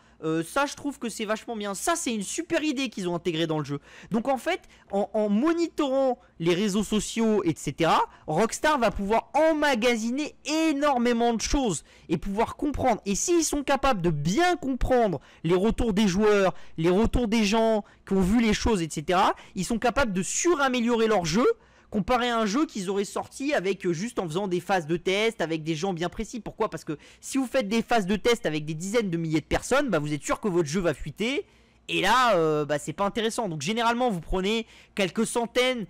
Speaker 1: Ça, je trouve que c'est vachement bien. Ça, c'est une super idée qu'ils ont intégrée dans le jeu. Donc en fait, en monitorant les réseaux sociaux, etc., Rockstar va pouvoir emmagasiner énormément de choses et pouvoir comprendre. Et s'ils sont capables de bien comprendre les retours des joueurs, les retours des gens qui ont vu les choses, etc., ils sont capables de suraméliorer leur jeu comparé à un jeu qu'ils auraient sorti avec juste en faisant des phases de test avec des gens bien précis. Pourquoi? Parce que si vous faites des phases de test avec des dizaines de milliers de personnes, bah vous êtes sûr que votre jeu va fuiter. Et là, c'est pas intéressant. Donc généralement, vous prenez quelques centaines,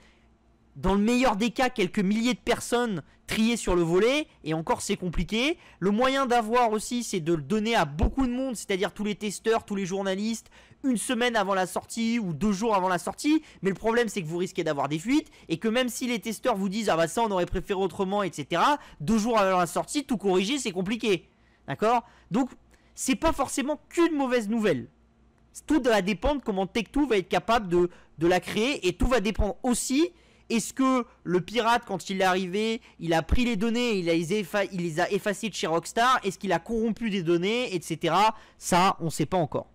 Speaker 1: dans le meilleur des cas, quelques milliers de personnes triées sur le volet. Et encore, c'est compliqué. Le moyen d'avoir aussi, c'est de le donner à beaucoup de monde, c'est-à-dire tous les testeurs, tous les journalistes, une semaine avant la sortie ou 2 jours avant la sortie. Mais le problème, c'est que vous risquez d'avoir des fuites et que même si les testeurs vous disent ah bah ça on aurait préféré autrement, etc., 2 jours avant la sortie, tout corriger, c'est compliqué. D'accord? Donc c'est pas forcément qu'une mauvaise nouvelle. Tout va dépendre comment Take-Two va être capable de la créer, et tout va dépendre aussi. Est-ce que le pirate, quand il est arrivé, il a pris les données, il les a effacées de chez Rockstar? Est-ce qu'il a corrompu des données, etc. Ça, on sait pas encore.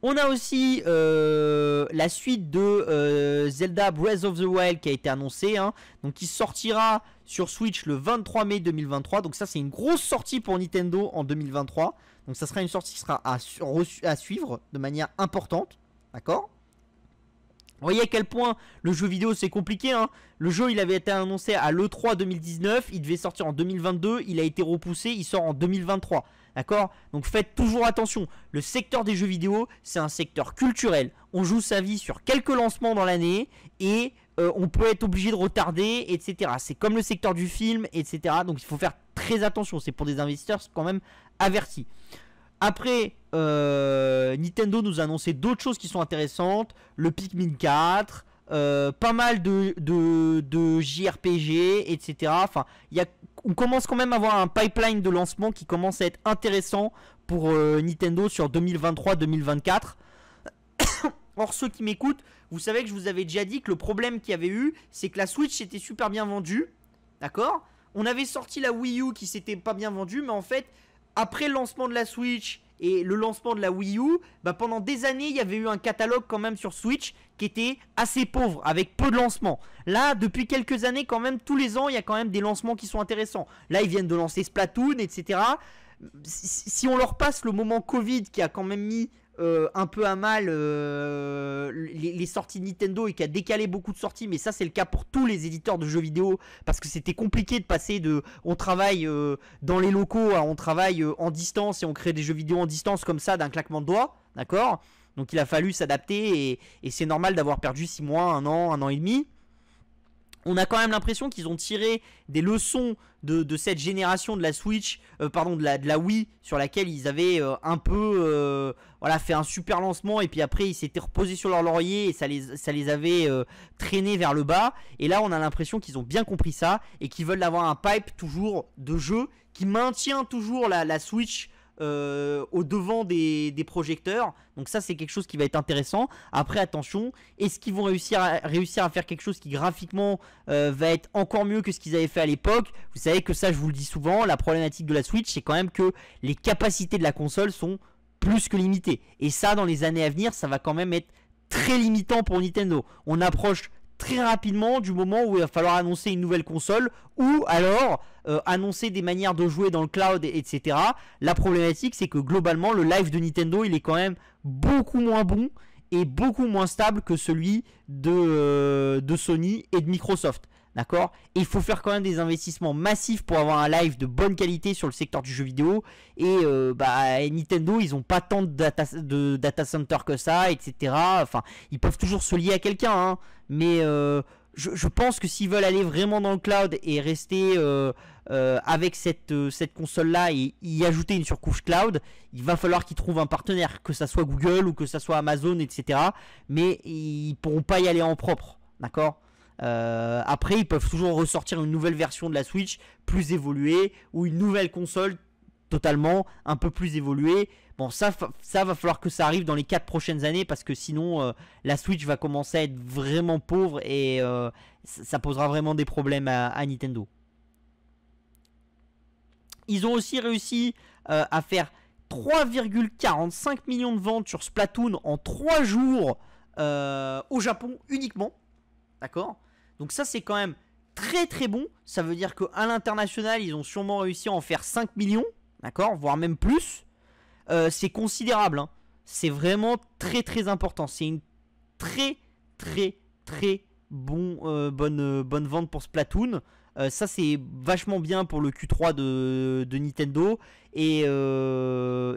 Speaker 1: On a aussi la suite de Zelda Breath of the Wild qui a été annoncée, hein, donc qui sortira sur Switch le 23 mai 2023. Donc ça, c'est une grosse sortie pour Nintendo en 2023. Donc ça sera une sortie qui sera à suivre de manière importante. D'accord? Vous voyez à quel point le jeu vidéo c'est compliqué, hein. Le jeu il avait été annoncé à l'E3 2019, il devait sortir en 2022, il a été repoussé, il sort en 2023. D'accord? Donc faites toujours attention. Le secteur des jeux vidéo, c'est un secteur culturel. On joue sa vie sur quelques lancements dans l'année et on peut être obligé de retarder, etc. C'est comme le secteur du film, etc. Donc il faut faire très attention. C'est pour des investisseurs quand même avertis. Après, Nintendo nous a annoncé d'autres choses qui sont intéressantes. Le Pikmin 4, pas mal de JRPG, etc. Enfin, on commence quand même à avoir un pipeline de lancement qui commence à être intéressant pour Nintendo sur 2023-2024. Or, ceux qui m'écoutent, vous savez que je vous avais déjà dit que le problème qu'il y avait eu, c'est que la Switch était super bien vendue. D'accord? On avait sorti la Wii U qui s'était pas bien vendue, mais en fait, après le lancement de la Switch et le lancement de la Wii U, bah pendant des années il y avait eu un catalogue quand même sur Switch qui était assez pauvre, avec peu de lancements. Là, depuis quelques années quand même, tous les ans il y a quand même des lancements qui sont intéressants. Là ils viennent de lancer Splatoon, etc. Si on leur passe le moment Covid qui a quand même mis un peu à mal les sorties de Nintendo et qui a décalé beaucoup de sorties, mais ça c'est le cas pour tous les éditeurs de jeux vidéo parce que c'était compliqué de passer de on travaille dans les locaux à on travaille en distance et on crée des jeux vidéo en distance comme ça d'un claquement de doigts, d'accord? Donc il a fallu s'adapter et c'est normal d'avoir perdu 6 mois, un an et demi. On a quand même l'impression qu'ils ont tiré des leçons de cette génération de la Switch, pardon, de la Wii, sur laquelle ils avaient un peu voilà, fait un super lancement, et puis après ils s'étaient reposés sur leur laurier et ça les avait traînés vers le bas. Et là on a l'impression qu'ils ont bien compris ça et qu'ils veulent avoir un pipe toujours de jeu qui maintient toujours la Switch au devant des projecteurs. Donc ça c'est quelque chose qui va être intéressant. Après attention, est-ce qu'ils vont réussir à faire quelque chose qui graphiquement va être encore mieux que ce qu'ils avaient fait à l'époque? Vous savez que ça je vous le dis souvent, la problématique de la Switch c'est quand même que les capacités de la console sont plus que limitées. Et ça dans les années à venir ça va quand même être très limitant pour Nintendo. On approche très rapidement du moment où il va falloir annoncer une nouvelle console ou alors annoncer des manières de jouer dans le cloud, etc. La problématique c'est que globalement le live de Nintendo il est quand même beaucoup moins bon et beaucoup moins stable que celui de Sony et de Microsoft. D'accord? Et il faut faire quand même des investissements massifs pour avoir un live de bonne qualité sur le secteur du jeu vidéo. Et Nintendo, ils ont pas tant de data center que ça, etc. Enfin, ils peuvent toujours se lier à quelqu'un, hein, mais je pense que s'ils veulent aller vraiment dans le cloud et rester avec cette console-là et y ajouter une surcouche cloud, il va falloir qu'ils trouvent un partenaire, que ça soit Google ou que ça soit Amazon, etc. Mais ils pourront pas y aller en propre, d'accord? Après ils peuvent toujours ressortir une nouvelle version de la Switch plus évoluée ou une nouvelle console totalement un peu plus évoluée. Bon ça va falloir que ça arrive dans les 4 prochaines années parce que sinon la Switch va commencer à être vraiment pauvre et ça posera vraiment des problèmes à Nintendo. Ils ont aussi réussi à faire 3,45 millions de ventes sur Splatoon en 3 jours au Japon uniquement. D'accord? Donc ça c'est quand même très très bon. Ça veut dire qu'à l'international ils ont sûrement réussi à en faire 5 millions. D'accord? Voire même plus. C'est considérable, hein. C'est vraiment très très important. C'est une très très très bonne vente pour Splatoon. Ça c'est vachement bien pour le Q3 de Nintendo. Et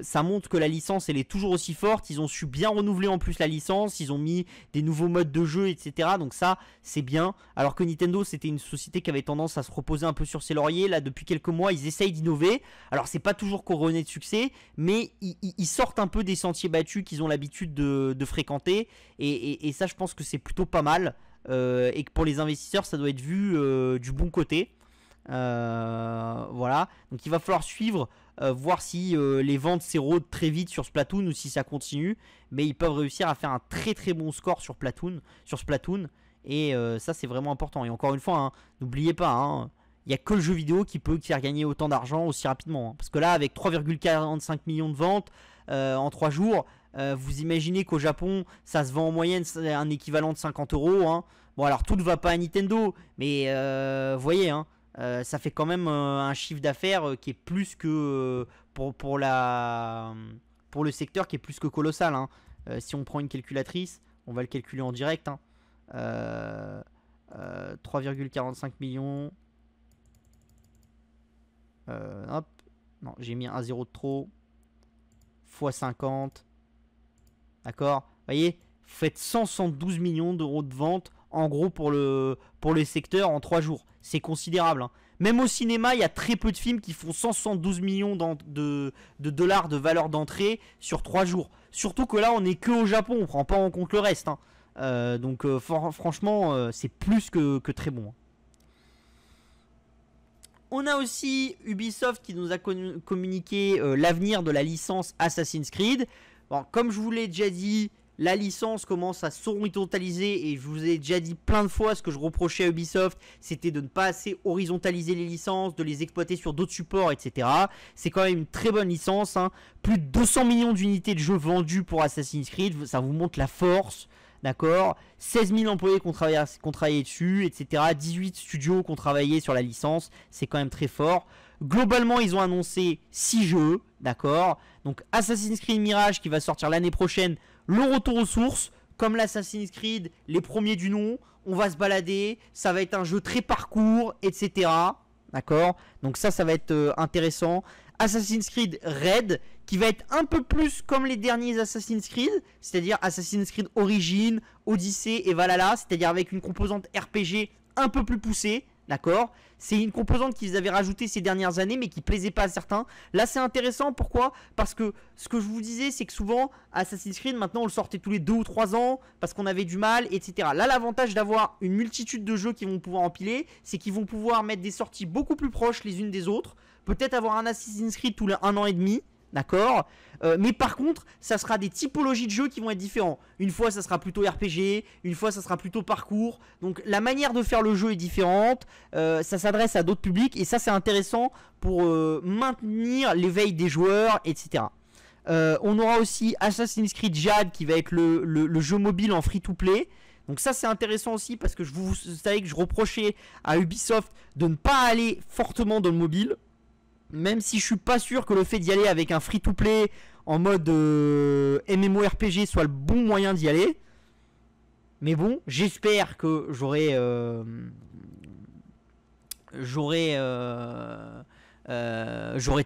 Speaker 1: ça montre que la licence elle est toujours aussi forte. Ils ont su bien renouveler en plus la licence. Ils ont mis des nouveaux modes de jeu, etc. Donc ça c'est bien. Alors que Nintendo c'était une société qui avait tendance à se reposer un peu sur ses lauriers. Là depuis quelques mois ils essayent d'innover. Alors c'est pas toujours couronné de succès, mais ils sortent un peu des sentiers battus qu'ils ont l'habitude de fréquenter. Et ça je pense que c'est plutôt pas mal. Et que pour les investisseurs ça doit être vu du bon côté. Voilà, donc il va falloir suivre, voir si les ventes s'érodent très vite sur Splatoon ou si ça continue, mais ils peuvent réussir à faire un très très bon score sur Splatoon et ça c'est vraiment important. Et encore une fois, hein, n'oubliez pas, hein, il n'y a que le jeu vidéo qui peut faire gagner autant d'argent aussi rapidement, hein, parce que là avec 3,45 millions de ventes en 3 jours, vous imaginez qu'au Japon ça se vend en moyenne un équivalent de 50 €, hein. Bon alors tout ne va pas à Nintendo, mais vous voyez, hein, ça fait quand même un chiffre d'affaires qui est plus que pour le secteur qui est plus que colossal, hein. Si on prend une calculatrice, on va le calculer en direct, hein. 3,45 millions. Hop, non, j'ai mis un 0 de trop. X 50. D'accord? Vous voyez, vous faites 172 millions d'euros de vente en gros pour le secteur en 3 jours. C'est considérable, hein. Même au cinéma, il y a très peu de films qui font 172 millions de dollars de valeur d'entrée sur 3 jours. Surtout que là, on n'est que au Japon, on prend pas en compte le reste, hein. Donc franchement, c'est plus que très bon, hein. On a aussi Ubisoft qui nous a communiqué l'avenir de la licence Assassin's Creed. Bon, comme je vous l'ai déjà dit, la licence commence à s'horizontaliser, et je vous ai déjà dit plein de fois ce que je reprochais à Ubisoft, c'était de ne pas assez horizontaliser les licences, de les exploiter sur d'autres supports, etc. C'est quand même une très bonne licence, hein. Plus de 200 millions d'unités de jeux vendus pour Assassin's Creed, ça vous montre la force, d'accord. 16 000 employés qui ont travaillé dessus, etc. 18 studios qui ont travaillé sur la licence, c'est quand même très fort. Globalement, ils ont annoncé 6 jeux, d'accord. Donc Assassin's Creed Mirage qui va sortir l'année prochaine, le retour aux sources, comme l'Assassin's Creed, les premiers du nom. On va se balader, ça va être un jeu très parcours, etc. D'accord. Donc ça va être intéressant. Assassin's Creed Red, qui va être un peu plus comme les derniers Assassin's Creed, c'est-à-dire Assassin's Creed Origins, Odyssey et Valhalla, c'est-à-dire avec une composante RPG un peu plus poussée. D'accord. C'est une composante qu'ils avaient rajoutée ces dernières années, mais qui plaisait pas à certains. Là, c'est intéressant. Pourquoi? Parce que ce que je vous disais, c'est que souvent, Assassin's Creed, maintenant, on le sortait tous les 2 ou 3 ans, parce qu'on avait du mal, etc. Là, l'avantage d'avoir une multitude de jeux qui vont pouvoir empiler, c'est qu'ils vont pouvoir mettre des sorties beaucoup plus proches les unes des autres. Peut-être avoir un Assassin's Creed tous les 1 an et demi. D'accord. Mais par contre, ça sera des typologies de jeux qui vont être différents. Une fois, ça sera plutôt RPG. Une fois, ça sera plutôt parcours. Donc, la manière de faire le jeu est différente. Ça s'adresse à d'autres publics. Et ça, c'est intéressant pour maintenir l'éveil des joueurs, etc. On aura aussi Assassin's Creed Jade qui va être le jeu mobile en free-to-play. Donc ça, c'est intéressant aussi parce que vous savez que je reprochais à Ubisoft de ne pas aller fortement dans le mobile. Même si je suis pas sûr que le fait d'y aller avec un free-to-play en mode MMORPG soit le bon moyen d'y aller. Mais bon, j'espère que j'aurai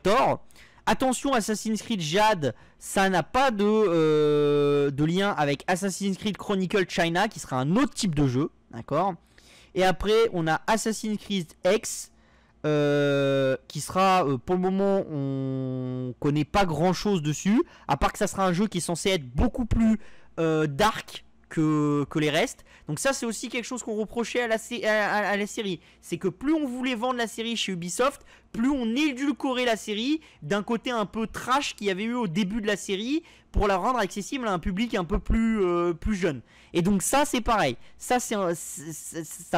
Speaker 1: tort. Attention, Assassin's Creed Jade, ça n'a pas de lien avec Assassin's Creed Chronicle China, qui sera un autre type de jeu, d'accord. Et après, on a Assassin's Creed X, qui sera pour le moment, on connaît pas grand chose dessus, à part que ça sera un jeu qui est censé être beaucoup plus dark que les restes. Donc ça, c'est aussi quelque chose qu'on reprochait à la série, c'est que plus on voulait vendre la série chez Ubisoft, plus on édulcorait la série d'un côté un peu trash qu'il y avait eu au début de la série, pour la rendre accessible à un public un peu plus jeune. Et donc ça, c'est pareil, ça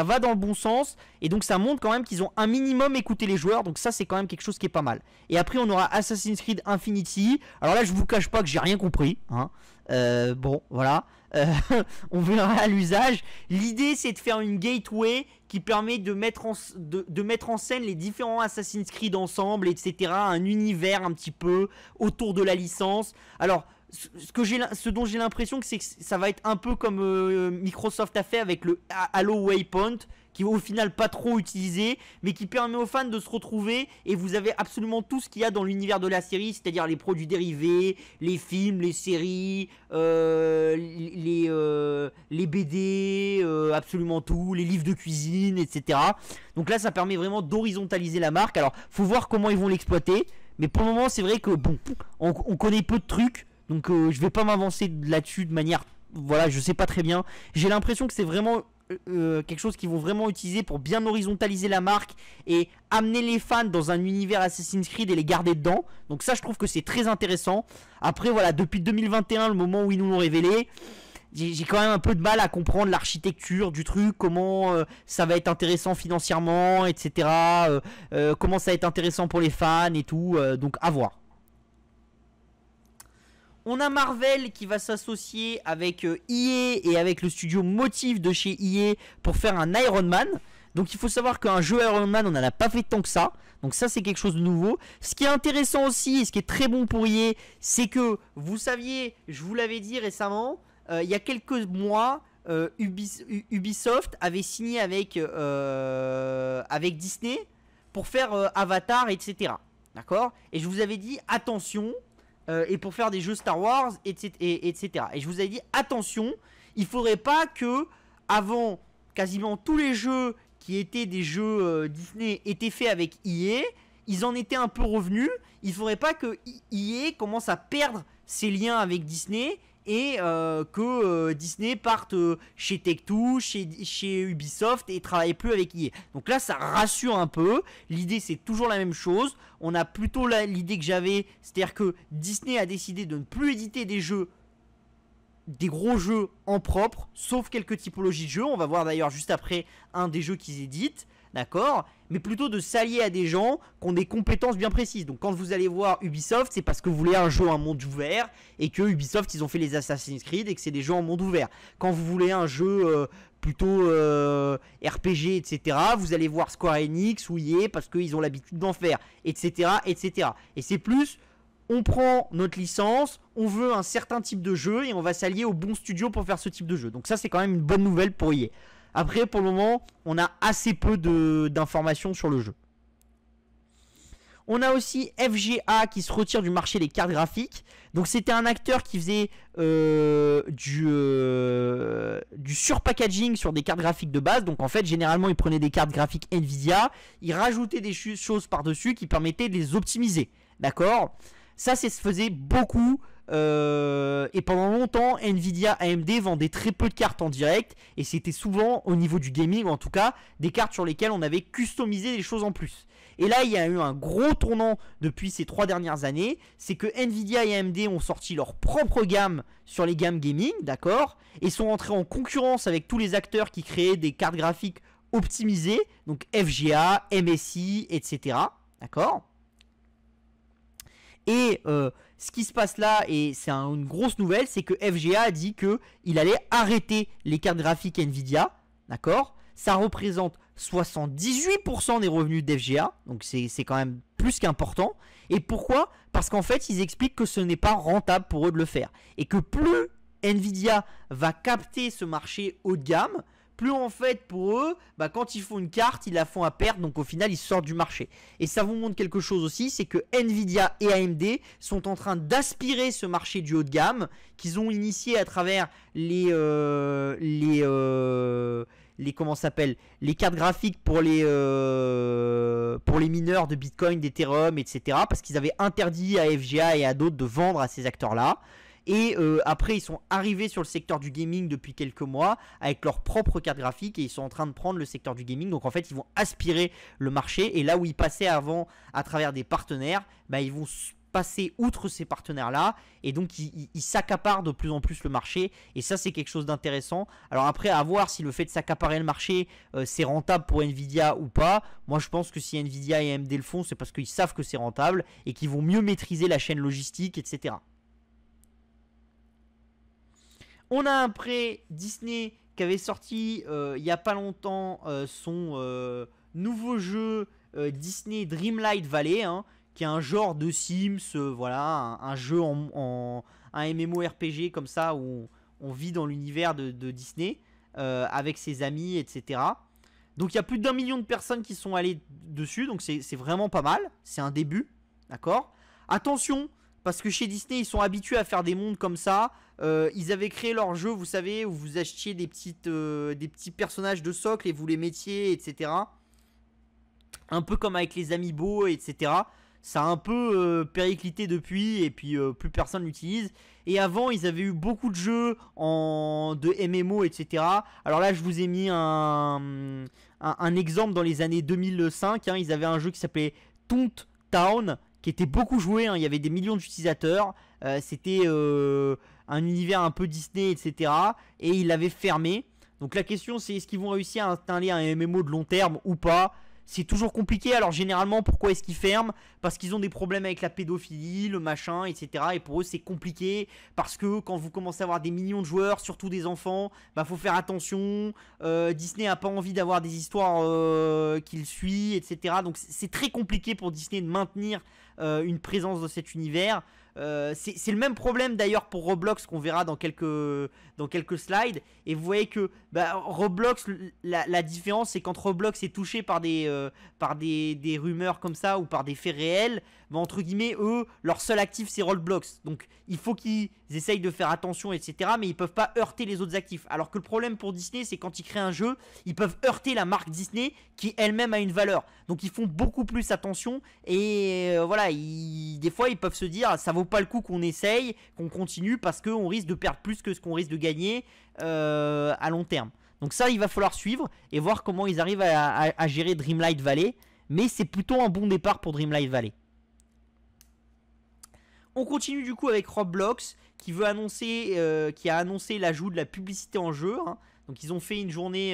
Speaker 1: va dans le bon sens, et donc ça montre quand même qu'ils ont un minimum écouté les joueurs. Donc ça, c'est quand même quelque chose qui est pas mal. Et après, on aura Assassin's Creed Infinity. Alors là, je vous cache pas que j'ai rien compris, hein. Bon, voilà. On verra à l'usage. L'idée, c'est de faire une gateway qui permet de mettre en scène les différents Assassin's Creed ensemble, etc. Un univers un petit peu autour de la licence. Alors, ce dont j'ai l'impression, c'est que ça va être un peu comme Microsoft a fait avec le Halo Waypoint, qui est au final pas trop utilisé, mais qui permet aux fans de se retrouver, et vous avez absolument tout ce qu'il y a dans l'univers de la série, c'est-à-dire les produits dérivés, les films, les séries, les BD, absolument tout, les livres de cuisine, etc. Donc là, ça permet vraiment d'horizontaliser la marque. Alors, faut voir comment ils vont l'exploiter, mais pour le moment, c'est vrai que bon, on connaît peu de trucs, donc je vais pas m'avancer là-dessus de manière, voilà, je sais pas très bien. J'ai l'impression que c'est vraiment quelque chose qu'ils vont vraiment utiliser pour bien horizontaliser la marque et amener les fans dans un univers Assassin's Creed et les garder dedans. Donc ça, je trouve que c'est très intéressant. Après, voilà, depuis 2021, le moment où ils nous l'ont révélé, j'ai quand même un peu de mal à comprendre l'architecture du truc, comment ça va être intéressant financièrement, etc. Comment ça va être intéressant pour les fans et tout, donc à voir. On a Marvel qui va s'associer avec EA et avec le studio Motive de chez EA pour faire un Iron Man. Donc il faut savoir qu'un jeu Iron Man, on n'en a pas fait tant que ça. Donc ça, c'est quelque chose de nouveau. Ce qui est intéressant aussi, et ce qui est très bon pour EA, c'est que, vous saviez, je vous l'avais dit récemment, il y a quelques mois, Ubisoft avait signé avec Disney pour faire Avatar, etc. D'accord. Et je vous avais dit, attention... et pour faire des jeux Star Wars, etc. Et je vous avais dit, attention, il faudrait pas que, avant quasiment tous les jeux qui étaient des jeux Disney étaient faits avec EA, ils en étaient un peu revenus. Il faudrait pas que EA commence à perdre ses liens avec Disney et que Disney parte chez Tech2, chez Ubisoft et travaille plus avec EA. Donc là, ça rassure un peu. L'idée, c'est toujours la même chose. On a plutôt l'idée que j'avais, c'est-à-dire que Disney a décidé de ne plus éditer des jeux des gros jeux en propre, sauf quelques typologies de jeux. On va voir d'ailleurs juste après un des jeux qu'ils éditent, d'accord, mais plutôt de s'allier à des gens qui ont des compétences bien précises. Donc quand vous allez voir Ubisoft, c'est parce que vous voulez un jeu en monde ouvert et que Ubisoft, ils ont fait les Assassin's Creed et que c'est des jeux en monde ouvert. Quand vous voulez un jeu plutôt RPG, etc., vous allez voir Square Enix ou EA parce qu'ils ont l'habitude d'en faire, etc., etc. Et c'est plus, on prend notre licence, on veut un certain type de jeu et on va s'allier au bon studio pour faire ce type de jeu. Donc ça, c'est quand même une bonne nouvelle pour EA. Après, pour le moment, on a assez peu d'informations sur le jeu. On a aussi FGA qui se retire du marché des cartes graphiques. Donc c'était un acteur qui faisait du surpackaging sur des cartes graphiques de base. Donc en fait, généralement, il prenait des cartes graphiques Nvidia, il rajoutait des choses par-dessus qui permettaient de les optimiser. D'accord ? Ça se faisait beaucoup. Et pendant longtemps, Nvidia, AMD vendaient très peu de cartes en direct. Et c'était souvent au niveau du gaming, ou en tout cas, des cartes sur lesquelles on avait customisé des choses en plus. Et là, il y a eu un gros tournant depuis ces 3 dernières années. C'est que Nvidia et AMD ont sorti leur propre gamme sur les gammes gaming, d'accord, et sont entrés en concurrence avec tous les acteurs qui créaient des cartes graphiques optimisées. Donc FGA, MSI, etc. D'accord. Et ce qui se passe là, et c'est une grosse nouvelle, c'est que FGA a dit qu'il allait arrêter les cartes graphiques Nvidia, d'accord. Ça représente 78% des revenus d'FGA, donc c'est quand même plus qu'important. Et pourquoi ? Parce qu'en fait, ils expliquent que ce n'est pas rentable pour eux de le faire. Et que plus Nvidia va capter ce marché haut de gamme, plus en fait pour eux, quand ils font une carte, ils la font à perte, donc au final ils sortent du marché. Et ça vous montre quelque chose aussi, c'est que Nvidia et AMD sont en train d'aspirer ce marché du haut de gamme, qu'ils ont initié à travers les cartes graphiques pour les mineurs de Bitcoin, d'Ethereum, etc. Parce qu'ils avaient interdit à FGA et à d'autres de vendre à ces acteurs-là. Et après, ils sont arrivés sur le secteur du gaming depuis quelques mois avec leurs propres cartes graphiques et ils sont en train de prendre le secteur du gaming. Donc en fait, ils vont aspirer le marché. Et là où ils passaient avant à travers des partenaires, ils vont passer outre ces partenaires-là. Et donc, ils s'accaparent de plus en plus le marché. Et ça, c'est quelque chose d'intéressant. Alors après, à voir si le fait de s'accaparer le marché, c'est rentable pour Nvidia ou pas. Moi, je pense que si Nvidia et AMD le font, c'est parce qu'ils savent que c'est rentable et qu'ils vont mieux maîtriser la chaîne logistique, etc. On a après Disney qui avait sorti il n'y a pas longtemps son nouveau jeu Disney Dreamlight Valley, hein, qui est un genre de Sims, voilà, un jeu un MMORPG comme ça où on vit dans l'univers de Disney avec ses amis, etc. Donc il y a plus d'1 million de personnes qui sont allées dessus, donc c'est vraiment pas mal, c'est un début, d'accord. Attention, parce que chez Disney, ils sont habitués à faire des mondes comme ça. Ils avaient créé leur jeu, vous savez, où vous achetiez des petits personnages de socle et vous les mettiez, etc. Un peu comme avec les Amiibo, etc. Ça a un peu périclité depuis et puis plus personne l'utilise. Et avant, ils avaient eu beaucoup de jeux de MMO, etc. Alors là, je vous ai mis un exemple dans les années 2005. Hein. Ils avaient un jeu qui s'appelait Toon Town, qui était beaucoup joué, hein. Il y avait des millions d'utilisateurs, c'était un univers un peu Disney, etc. Et ils l'avaient fermé. Donc la question c'est, est-ce qu'ils vont réussir à installer un MMO de long terme ou pas ? C'est toujours compliqué. Alors généralement, pourquoi est-ce qu'ils ferment ? Parce qu'ils ont des problèmes avec la pédophilie, le machin, etc. Et pour eux c'est compliqué, parce que quand vous commencez à avoir des millions de joueurs, surtout des enfants, faut faire attention. Disney a pas envie d'avoir des histoires qu'il suit, etc. Donc c'est très compliqué pour Disney de maintenir une présence dans cet univers. C'est le même problème d'ailleurs pour Roblox, qu'on verra dans quelques slides. Et vous voyez que Roblox, la différence c'est quand Roblox est touché par des rumeurs comme ça ou par des faits réels, entre guillemets, eux, leur seul actif c'est Roblox. Donc il faut qu'ils essayent de faire attention, etc. Mais ils peuvent pas heurter les autres actifs. Alors que le problème pour Disney, c'est quand ils créent un jeu, ils peuvent heurter la marque Disney qui elle-même a une valeur. Donc ils font beaucoup plus attention. Et voilà, des fois ils peuvent se dire, ça vaut pas le coup qu'on essaye, qu'on continue, parce qu'on risque de perdre plus que ce qu'on risque de gagner à long terme. Donc ça, il va falloir suivre et voir comment ils arrivent à gérer Dreamlight Valley. Mais c'est plutôt un bon départ pour Dreamlight Valley. On continue du coup avec Roblox qui a annoncé l'ajout de la publicité en jeu. Hein. Donc ils ont fait une journée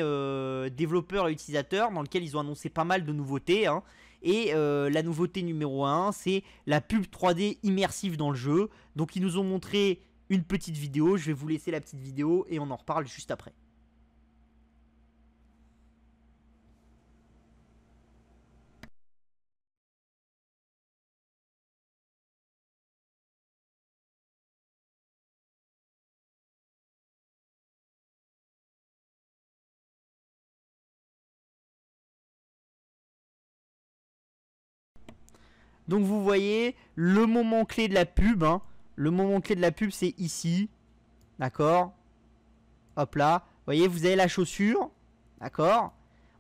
Speaker 1: développeurs et utilisateurs dans laquelle ils ont annoncé pas mal de nouveautés. Hein. Et la nouveauté numéro 1, c'est la pub 3D immersive dans le jeu. Donc ils nous ont montré une petite vidéo. Je vais vous laisser la petite vidéo et on en reparle juste après. Donc vous voyez le moment clé de la pub. Hein. Le moment clé de la pub, c'est ici. D'accord. Hop là. Vous voyez, vous avez la chaussure. D'accord.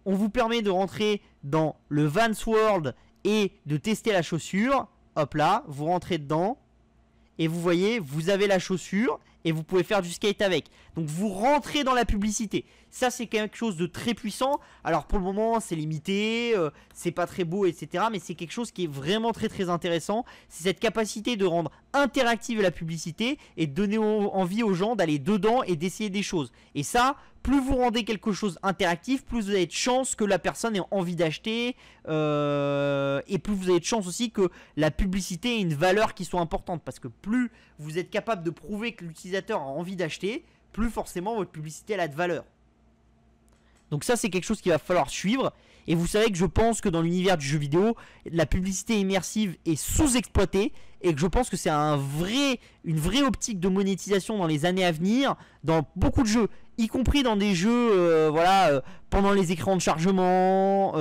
Speaker 1: On vous permet de rentrer dans le Vans World et de tester la chaussure. Hop là. Vous rentrez dedans. Et vous voyez, vous avez la chaussure et vous pouvez faire du skate avec. Donc vous rentrez dans la publicité. Ça, c'est quelque chose de très puissant. Alors pour le moment, c'est limité, c'est pas très beau, etc. Mais c'est quelque chose qui est vraiment très très intéressant. C'est cette capacité de rendre interactive la publicité et de donner envie aux gens d'aller dedans et d'essayer des choses. Et ça, plus vous rendez quelque chose interactif, plus vous avez de chance que la personne ait envie d'acheter. Et plus vous avez de chance aussi que la publicité ait une valeur qui soit importante. Parce que plus vous êtes capable de prouver que l'utilisateur a envie d'acheter, plus forcément votre publicité elle a de valeur. Donc ça, c'est quelque chose qu'il va falloir suivre. Et vous savez que je pense que dans l'univers du jeu vidéo, la publicité immersive est sous-exploitée. Et que je pense que c'est une vraie optique de monétisation dans les années à venir. Dans beaucoup de jeux, y compris dans des jeux pendant les écrans de chargement,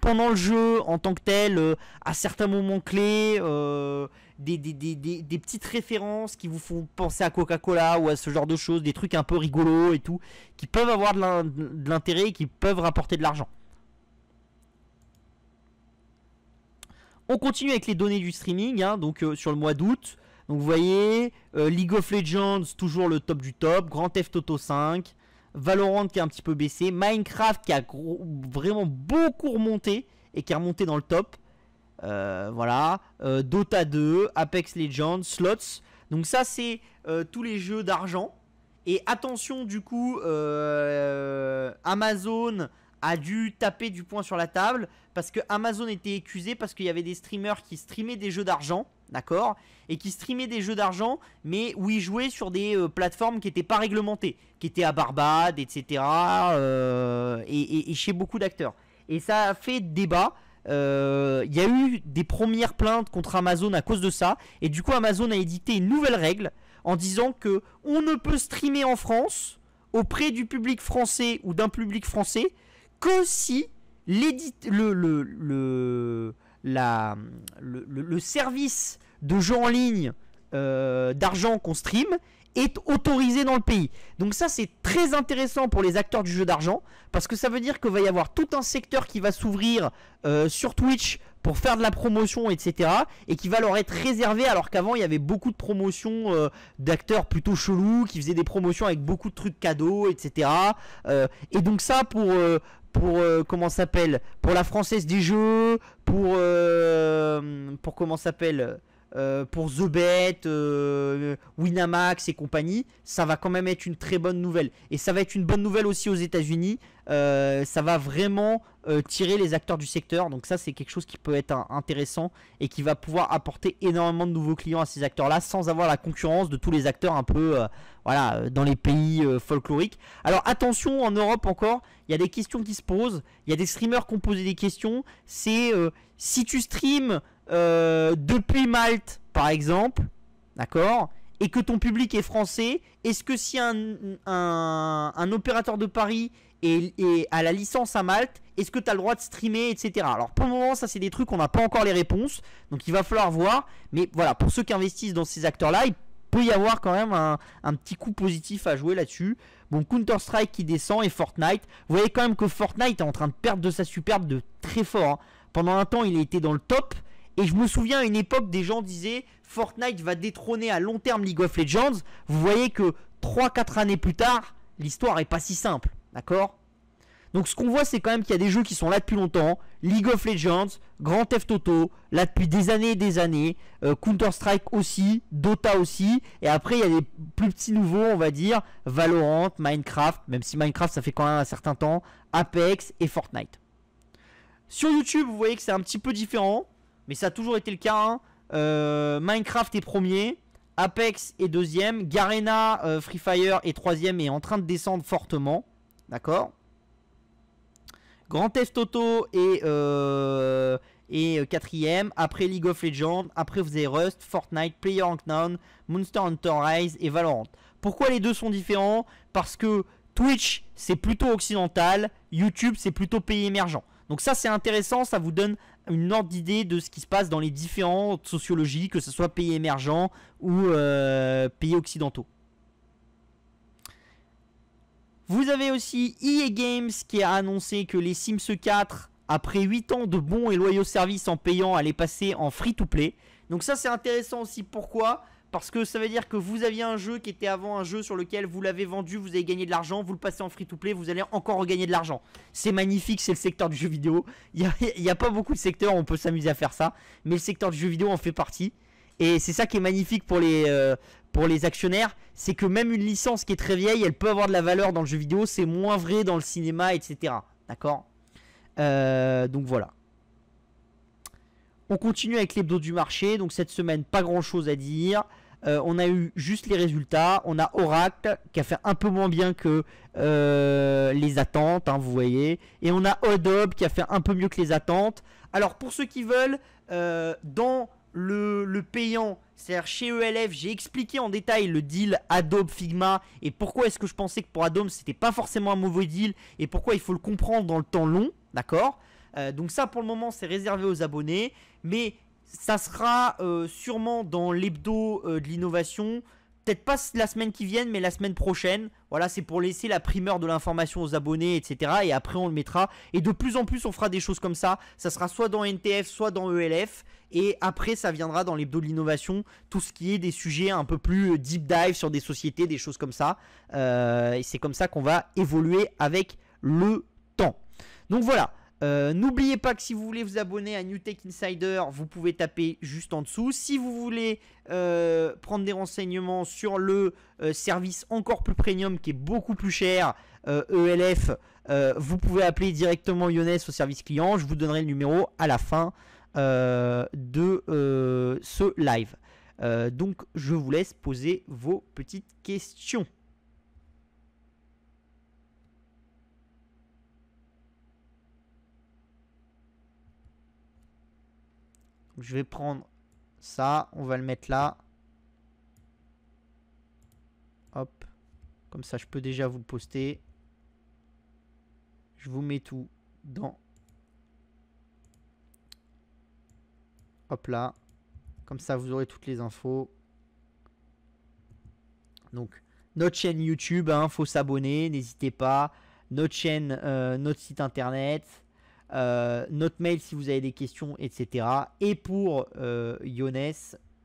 Speaker 1: pendant le jeu en tant que tel, à certains moments clés, des petites références qui vous font penser à Coca-Cola ou à ce genre de choses, des trucs un peu rigolos et tout, qui peuvent avoir de l'intérêt et qui peuvent rapporter de l'argent. On continue avec les données du streaming, hein, donc sur le mois d'août. Donc vous voyez, League of Legends, toujours le top du top, Grand Theft Auto 5, Valorant qui a un petit peu baissé, Minecraft qui a vraiment beaucoup remonté et qui est remonté dans le top. Voilà, Dota 2, Apex Legends, Slots. Donc ça c'est tous les jeux d'argent. Et attention du coup, Amazon a dû taper du poing sur la table parce que Amazon était accusé parce qu'il y avait des streamers qui streamaient des jeux d'argent, d'accord, et qui streamaient des jeux d'argent mais où ils jouaient sur des plateformes qui n'étaient pas réglementées, qui étaient à Barbade, etc. Et chez beaucoup d'acteurs. Et ça a fait débat. Il y a eu des premières plaintes contre Amazon à cause de ça. Et du coup Amazon a édicté une nouvelle règle en disant que on ne peut streamer en France auprès du public français ou d'un public français que si le service de jeu en ligne d'argent qu'on stream est autorisé dans le pays. Donc ça c'est très intéressant pour les acteurs du jeu d'argent parce que ça veut dire qu'il va y avoir tout un secteur qui va s'ouvrir sur Twitch pour faire de la promotion, etc. et qui va leur être réservé, alors qu'avant il y avait beaucoup de promotions d'acteurs plutôt chelous qui faisaient des promotions avec beaucoup de trucs cadeaux, etc. Et donc ça pour comment s'appelle, pour la Française des Jeux, pour comment s'appelle, pour The Bet, Winamax et compagnie, ça va quand même être une très bonne nouvelle. Et ça va être une bonne nouvelle aussi aux États-Unis. Ça va vraiment tirer les acteurs du secteur. Donc ça c'est quelque chose qui peut être intéressant et qui va pouvoir apporter énormément de nouveaux clients à ces acteurs-là sans avoir la concurrence de tous les acteurs un peu dans les pays folkloriques. Alors attention, en Europe encore, il y a des questions qui se posent. Il y a des streamers qui ont posé des questions. C'est si tu streams depuis Malte par exemple, d'accord, et que ton public est français, est-ce que si un opérateur de Paris et à la licence à Malte, est-ce que tu as le droit de streamer, etc. Alors pour le moment ça c'est des trucs on n'a pas encore les réponses, donc il va falloir voir. Mais voilà, pour ceux qui investissent dans ces acteurs là, il peut y avoir quand même un petit coup positif à jouer là-dessus. Bon, Counter Strike qui descend et Fortnite, vous voyez quand même que Fortnite est en train de perdre de sa superbe de très fort, hein. Pendant un temps il était dans le top. Et je me souviens à une époque des gens disaient Fortnite va détrôner à long terme League of Legends. Vous voyez que 3-4 années plus tard, l'histoire est pas si simple, d'accord. Donc ce qu'on voit, c'est quand même qu'il y a des jeux qui sont là depuis longtemps. League of Legends, Grand Theft Auto, là depuis des années et des années. Counter-Strike aussi, Dota aussi. Et après, il y a des plus petits nouveaux, on va dire. Valorant, Minecraft, même si Minecraft, ça fait quand même un certain temps. Apex et Fortnite. Sur YouTube, vous voyez que c'est un petit peu différent. Mais ça a toujours été le cas. Hein. Minecraft est premier. Apex est deuxième. Garena, Free Fire est troisième et en train de descendre fortement. D'accord. Grand Theft Auto est quatrième. Après League of Legends. Après vous avez Rust, Fortnite, PlayerUnknown, Monster Hunter Rise et Valorant. Pourquoi les deux sont différents? Parce que Twitch c'est plutôt occidental. YouTube c'est plutôt pays émergent. Donc ça c'est intéressant. Ça vous donne une ordre d'idée de ce qui se passe dans les différentes sociologies. Que ce soit pays émergents ou pays occidentaux. Vous avez aussi EA Games qui a annoncé que les Sims 4, après 8 ans de bons et loyaux services en payant, allaient passer en free-to-play. Donc ça c'est intéressant aussi. Pourquoi? Parce que ça veut dire que vous aviez un jeu qui était avant un jeu sur lequel vous l'avez vendu, vous avez gagné de l'argent, vous le passez en free-to-play, vous allez encore regagner de l'argent. C'est magnifique, c'est le secteur du jeu vidéo. Il n'y a pas beaucoup de secteurs où on peut s'amuser à faire ça, mais le secteur du jeu vidéo en fait partie. Et c'est ça qui est magnifique pour les actionnaires, c'est que même une licence qui est très vieille, elle peut avoir de la valeur dans le jeu vidéo, c'est moins vrai dans le cinéma, etc. D'accord. Donc voilà. On continue avec l'hebdo du marché, donc cette semaine, pas grand chose à dire. On a eu juste les résultats. On a Oracle qui a fait un peu moins bien que les attentes, hein, vous voyez. Et on a Adobe qui a fait un peu mieux que les attentes. Alors pour ceux qui veulent, dans le payant, c'est-à-dire chez ELF, j'ai expliqué en détail le deal Adobe Figma et pourquoi est-ce que je pensais que pour Adobe c'était pas forcément un mauvais deal et pourquoi il faut le comprendre dans le temps long, d'accord. Donc ça pour le moment c'est réservé aux abonnés, mais ça sera sûrement dans l'hebdo de l'innovation. Peut-être pas la semaine qui vient, mais la semaine prochaine. Voilà, c'est pour laisser la primeur de l'information aux abonnés, etc. Et après, on le mettra. Et de plus en plus, on fera des choses comme ça. Ça sera soit dans NTF, soit dans ELF. Et après, ça viendra dans l'hebdo de l'innovation. Tout ce qui est des sujets un peu plus deep dive sur des sociétés, des choses comme ça. Et c'est comme ça qu'on va évoluer avec le temps. Donc voilà. N'oubliez pas que si vous voulez vous abonner à New Tech Insider, vous pouvez taper juste en dessous. Si vous voulez prendre des renseignements sur le service encore plus premium qui est beaucoup plus cher, ELF, vous pouvez appeler directement Younes au service client. Je vous donnerai le numéro à la fin de ce live. Donc je vous laisse poser vos petites questions. Je vais prendre ça, on va le mettre là. Hop. Comme ça, je peux déjà vous le poster. Je vous mets tout dans... Hop là. Comme ça, vous aurez toutes les infos. Donc, notre chaîne YouTube, hein, faut s'abonner, n'hésitez pas. Notre chaîne, notre site internet. Notre mail si vous avez des questions, etc. Et pour Younes,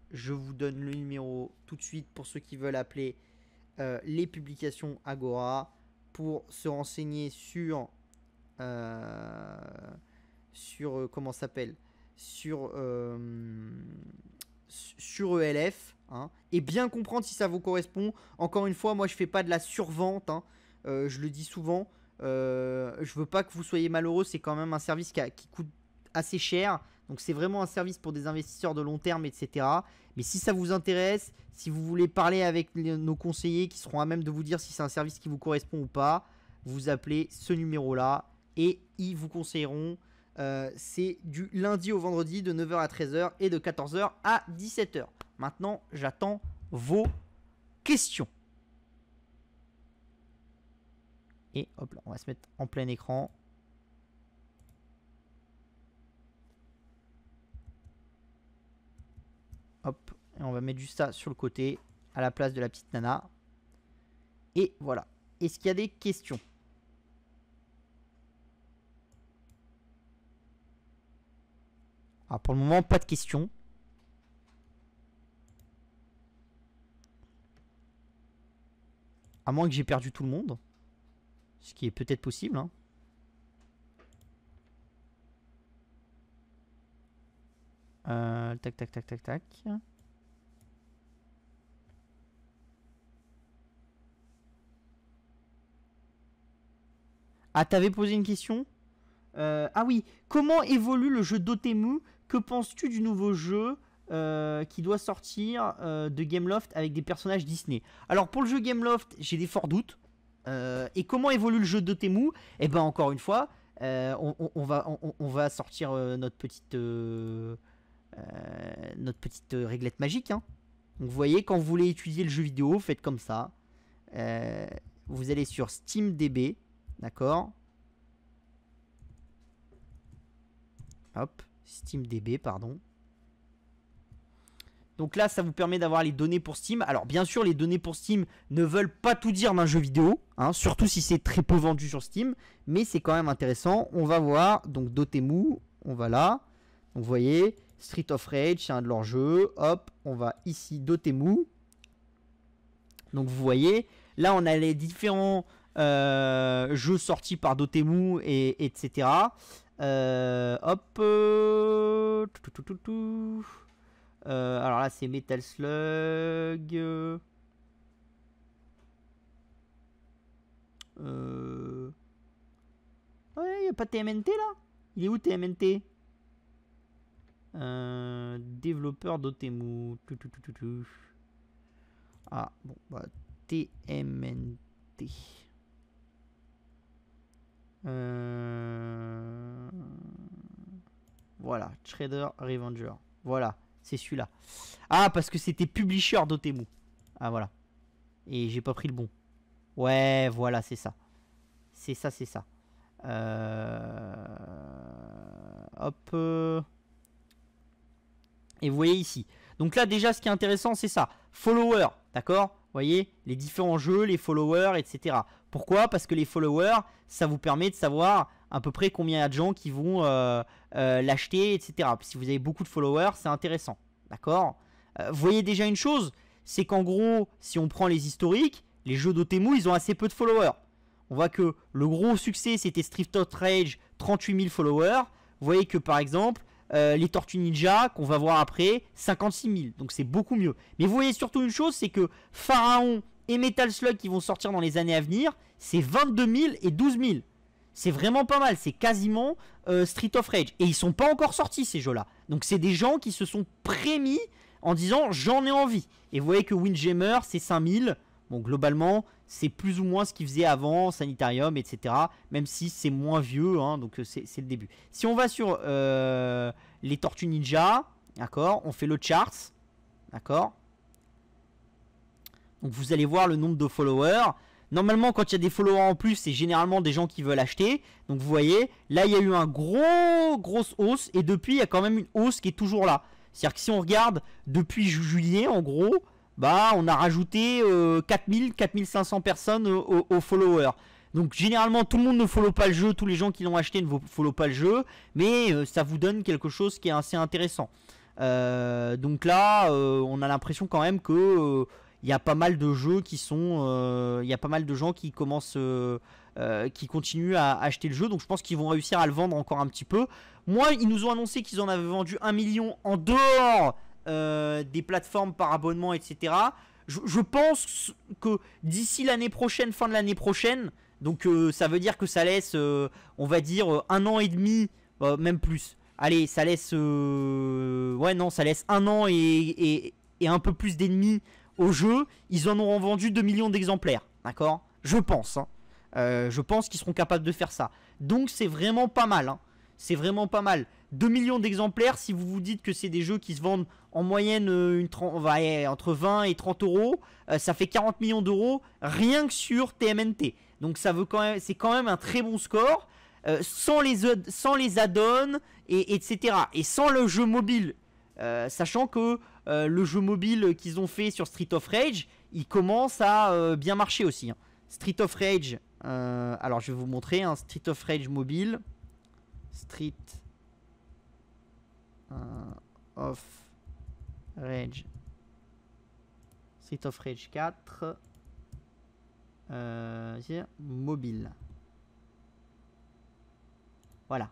Speaker 1: je vous donne le numéro tout de suite pour ceux qui veulent appeler les publications Agora pour se renseigner sur comment ça s'appelle, sur ELF, hein, et bien comprendre si ça vous correspond. Encore une fois, moi je fais pas de la survente, hein, je le dis souvent. Je veux pas que vous soyez malheureux, c'est quand même un service qui coûte assez cher. Donc c'est vraiment un service pour des investisseurs de long terme, etc. Mais si ça vous intéresse, si vous voulez parler avec nos conseillers qui seront à même de vous dire si c'est un service qui vous correspond ou pas, vous appelez ce numéro-là et ils vous conseilleront. C'est du lundi au vendredi de 9h à 13h et de 14h à 17h. Maintenant, j'attends vos questions. Et hop là, on va se mettre en plein écran. Hop, et on va mettre juste ça sur le côté, à la place de la petite nana. Et voilà. Est-ce qu'il y a des questions? Alors pour le moment, pas de questions. À moins que j'ai perdu tout le monde. Ce qui est peut-être possible, hein. Tac, tac, tac, tac, tac. Ah, t'avais posé une question? Ah oui, comment évolue le jeu Dotemu? Que penses-tu du nouveau jeu qui doit sortir de Gameloft avec des personnages Disney? Alors pour le jeu Gameloft, j'ai des forts doutes. Et comment évolue le jeu Dotemu? Eh ben encore une fois, on va sortir notre petite réglette magique. Hein. Donc vous voyez, quand vous voulez étudier le jeu vidéo, faites comme ça. Vous allez sur SteamDB, d'accord? Hop, SteamDB, pardon. Donc là, ça vous permet d'avoir les données pour Steam. Alors bien sûr, les données pour Steam ne veulent pas tout dire d'un jeu vidéo, hein, surtout si c'est très peu vendu sur Steam, mais c'est quand même intéressant. On va voir, donc Dotemu, on va là. Donc vous voyez, Street of Rage, c'est un de leurs jeux. Hop, on va ici, Dotemu. Donc vous voyez, là on a les différents jeux sortis par Dotemu, et etc. Hop. Alors là c'est Metal Slug. Ouais, y a pas TMNT là? Il est où TMNT? Développeur Dotemu. Ah bon, bah TMNT. Voilà, Trader Revenger. Voilà, c'est celui-là. Ah, parce que c'était publisher Dotemu. Ah, voilà. Et j'ai pas pris le bon. Ouais, voilà, c'est ça. C'est ça, c'est ça. Hop. Et vous voyez ici. Donc là, déjà, ce qui est intéressant, c'est ça. Follower, d'accord? Vous voyez, les différents jeux, les followers, etc. Pourquoi? Parce que les followers, ça vous permet de savoir à peu près combien il y a de gens qui vont l'acheter, etc. Si vous avez beaucoup de followers, c'est intéressant. D'accord? Vous voyez déjà une chose, c'est qu'en gros, si on prend les historiques, les jeux Dotemu, ils ont assez peu de followers. On voit que le gros succès, c'était Street of Rage, 38 000 followers. Vous voyez que par exemple, les Tortues Ninja, qu'on va voir après, 56 000. Donc c'est beaucoup mieux. Mais vous voyez surtout une chose, c'est que Pharaon et Metal Slug qui vont sortir dans les années à venir, c'est 22 000 et 12 000. C'est vraiment pas mal. C'est quasiment Street of Rage. Et ils sont pas encore sortis, ces jeux-là. Donc c'est des gens qui se sont prémis en disant j'en ai envie. Et vous voyez que Windjammer, c'est 5 000. Bon, globalement, c'est plus ou moins ce qu'ils faisaient avant, Sanitarium, etc. Même si c'est moins vieux, hein, donc c'est le début. Si on va sur les Tortues Ninja, d'accord, on fait le charts, d'accord. Donc vous allez voir le nombre de followers. Normalement, quand il y a des followers en plus, c'est généralement des gens qui veulent acheter. Donc vous voyez, là il y a eu un grosse hausse, et depuis il y a quand même une hausse qui est toujours là. C'est-à-dire que si on regarde depuis juillet, en gros, bah on a rajouté 4000, 4500 personnes aux followers. Donc généralement tout le monde ne follow pas le jeu, tous les gens qui l'ont acheté ne follow pas le jeu, mais ça vous donne quelque chose qui est assez intéressant. Donc là on a l'impression quand même que il y a pas mal de jeux qui sont, il y a pas mal de gens qui commencent, qui continuent à acheter le jeu, donc je pense qu'ils vont réussir à le vendre encore un petit peu. Moi ils nous ont annoncé qu'ils en avaient vendu 1 million en dehors des plateformes par abonnement, etc. Je pense que d'ici l'année prochaine, fin de l'année prochaine, donc ça veut dire que ça laisse, on va dire, 1 an et demi, même plus. Allez, ça laisse, ouais non, ça laisse 1 an et un peu plus d'ennemis au jeu. Ils en auront vendu 2 millions d'exemplaires, d'accord? Je pense, hein. Je pense qu'ils seront capables de faire ça. Donc c'est vraiment pas mal, hein. C'est vraiment pas mal. 2 millions d'exemplaires, si vous vous dites que c'est des jeux qui se vendent en moyenne entre 20 et 30 euros, ça fait 40 millions d'euros rien que sur TMNT. Donc ça veut quand même, c'est quand même un très bon score, sans les add-ons, etc. Et sans le jeu mobile. Sachant que le jeu mobile qu'ils ont fait sur Street of Rage, il commence à bien marcher aussi, hein. Street of Rage, alors je vais vous montrer, hein, Street of Rage mobile. Street of Rage. Street of Rage 4. Mobile. Voilà.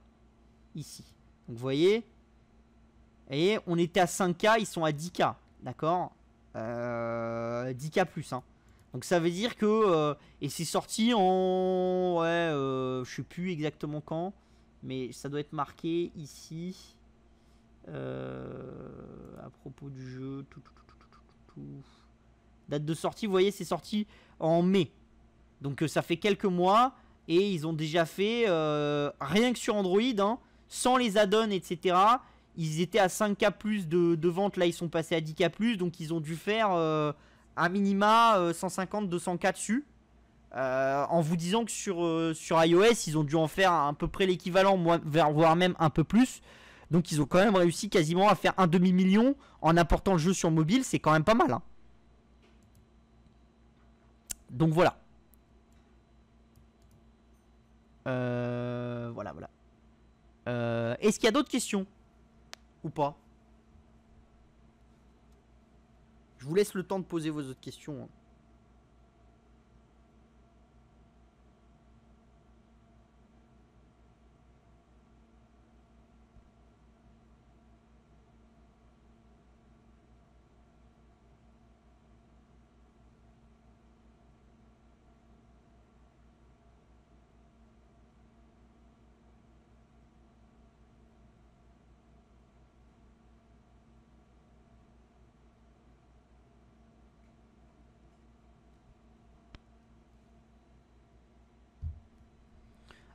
Speaker 1: Ici. Donc vous voyez, Et on était à 5K, ils sont à 10K. D'accord, 10K plus. Hein. Donc ça veut dire que... et c'est sorti en... Ouais, je sais plus exactement quand. Mais ça doit être marqué ici. À propos du jeu. Date de sortie, vous voyez, c'est sorti en mai. Donc ça fait quelques mois. Et ils ont déjà fait... rien que sur Android, hein, sans les add-ons, etc. Ils étaient à 5K plus de ventes. Là, ils sont passés à 10K plus. Donc ils ont dû faire... à minima 150-200K dessus. En vous disant que sur iOS, ils ont dû en faire à peu près l'équivalent, voire même un peu plus. Donc ils ont quand même réussi quasiment à faire un demi-million en apportant le jeu sur mobile. C'est quand même pas mal. Hein. Donc voilà. Voilà. Est-ce qu'il y a d'autres questions? Ou pas? Je vous laisse le temps de poser vos autres questions. Hein.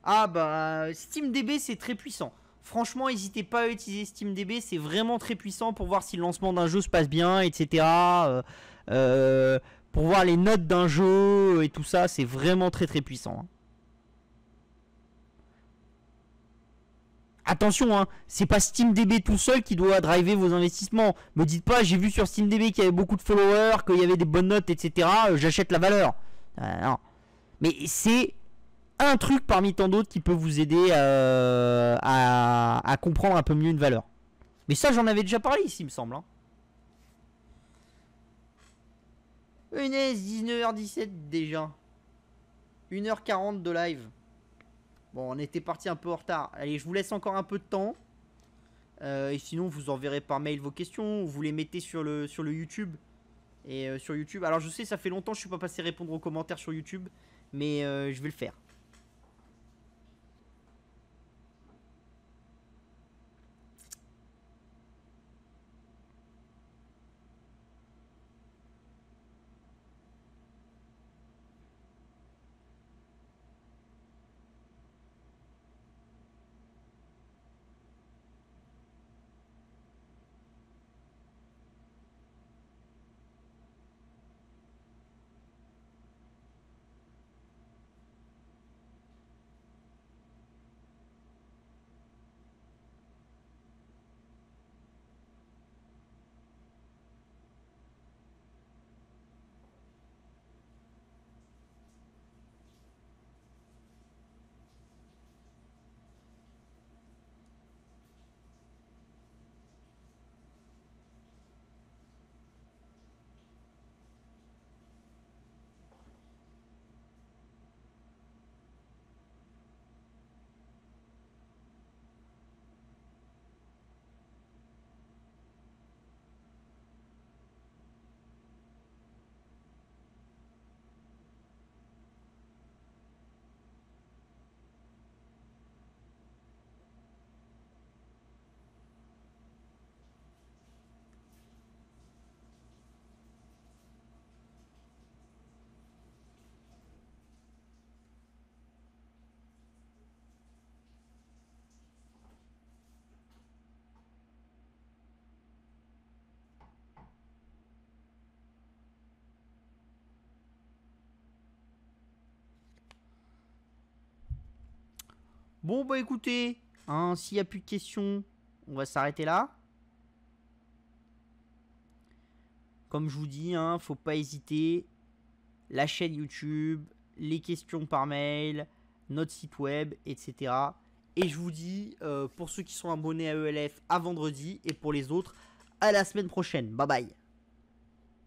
Speaker 1: Ah bah SteamDB c'est très puissant. Franchement, n'hésitez pas à utiliser SteamDB, c'est vraiment très puissant pour voir si le lancement d'un jeu se passe bien, etc. Pour voir les notes d'un jeu et tout ça, c'est vraiment très très puissant. Hein. Attention, hein, c'est pas SteamDB tout seul qui doit driver vos investissements. Me dites pas, j'ai vu sur SteamDB qu'il y avait beaucoup de followers, qu'il y avait des bonnes notes, etc. J'achète la valeur. Non. Mais c'est un truc parmi tant d'autres qui peut vous aider à comprendre un peu mieux une valeur. Mais ça, j'en avais déjà parlé ici, il me semble. Hein. Une 19h17 déjà. 1h40 de live. Bon, on était parti un peu en retard. Allez, je vous laisse encore un peu de temps. Et sinon, vous enverrez par mail vos questions. Vous les mettez sur le YouTube. Et sur YouTube. Alors, je sais, ça fait longtemps que je ne suis pas passé répondre aux commentaires sur YouTube. Mais je vais le faire. Bon, bah écoutez, hein, s'il n'y a plus de questions, on va s'arrêter là. Comme je vous dis, hein, faut pas hésiter. La chaîne YouTube, les questions par mail, notre site web, etc. Et je vous dis, pour ceux qui sont abonnés à ELF, à vendredi. Et pour les autres, à la semaine prochaine. Bye bye.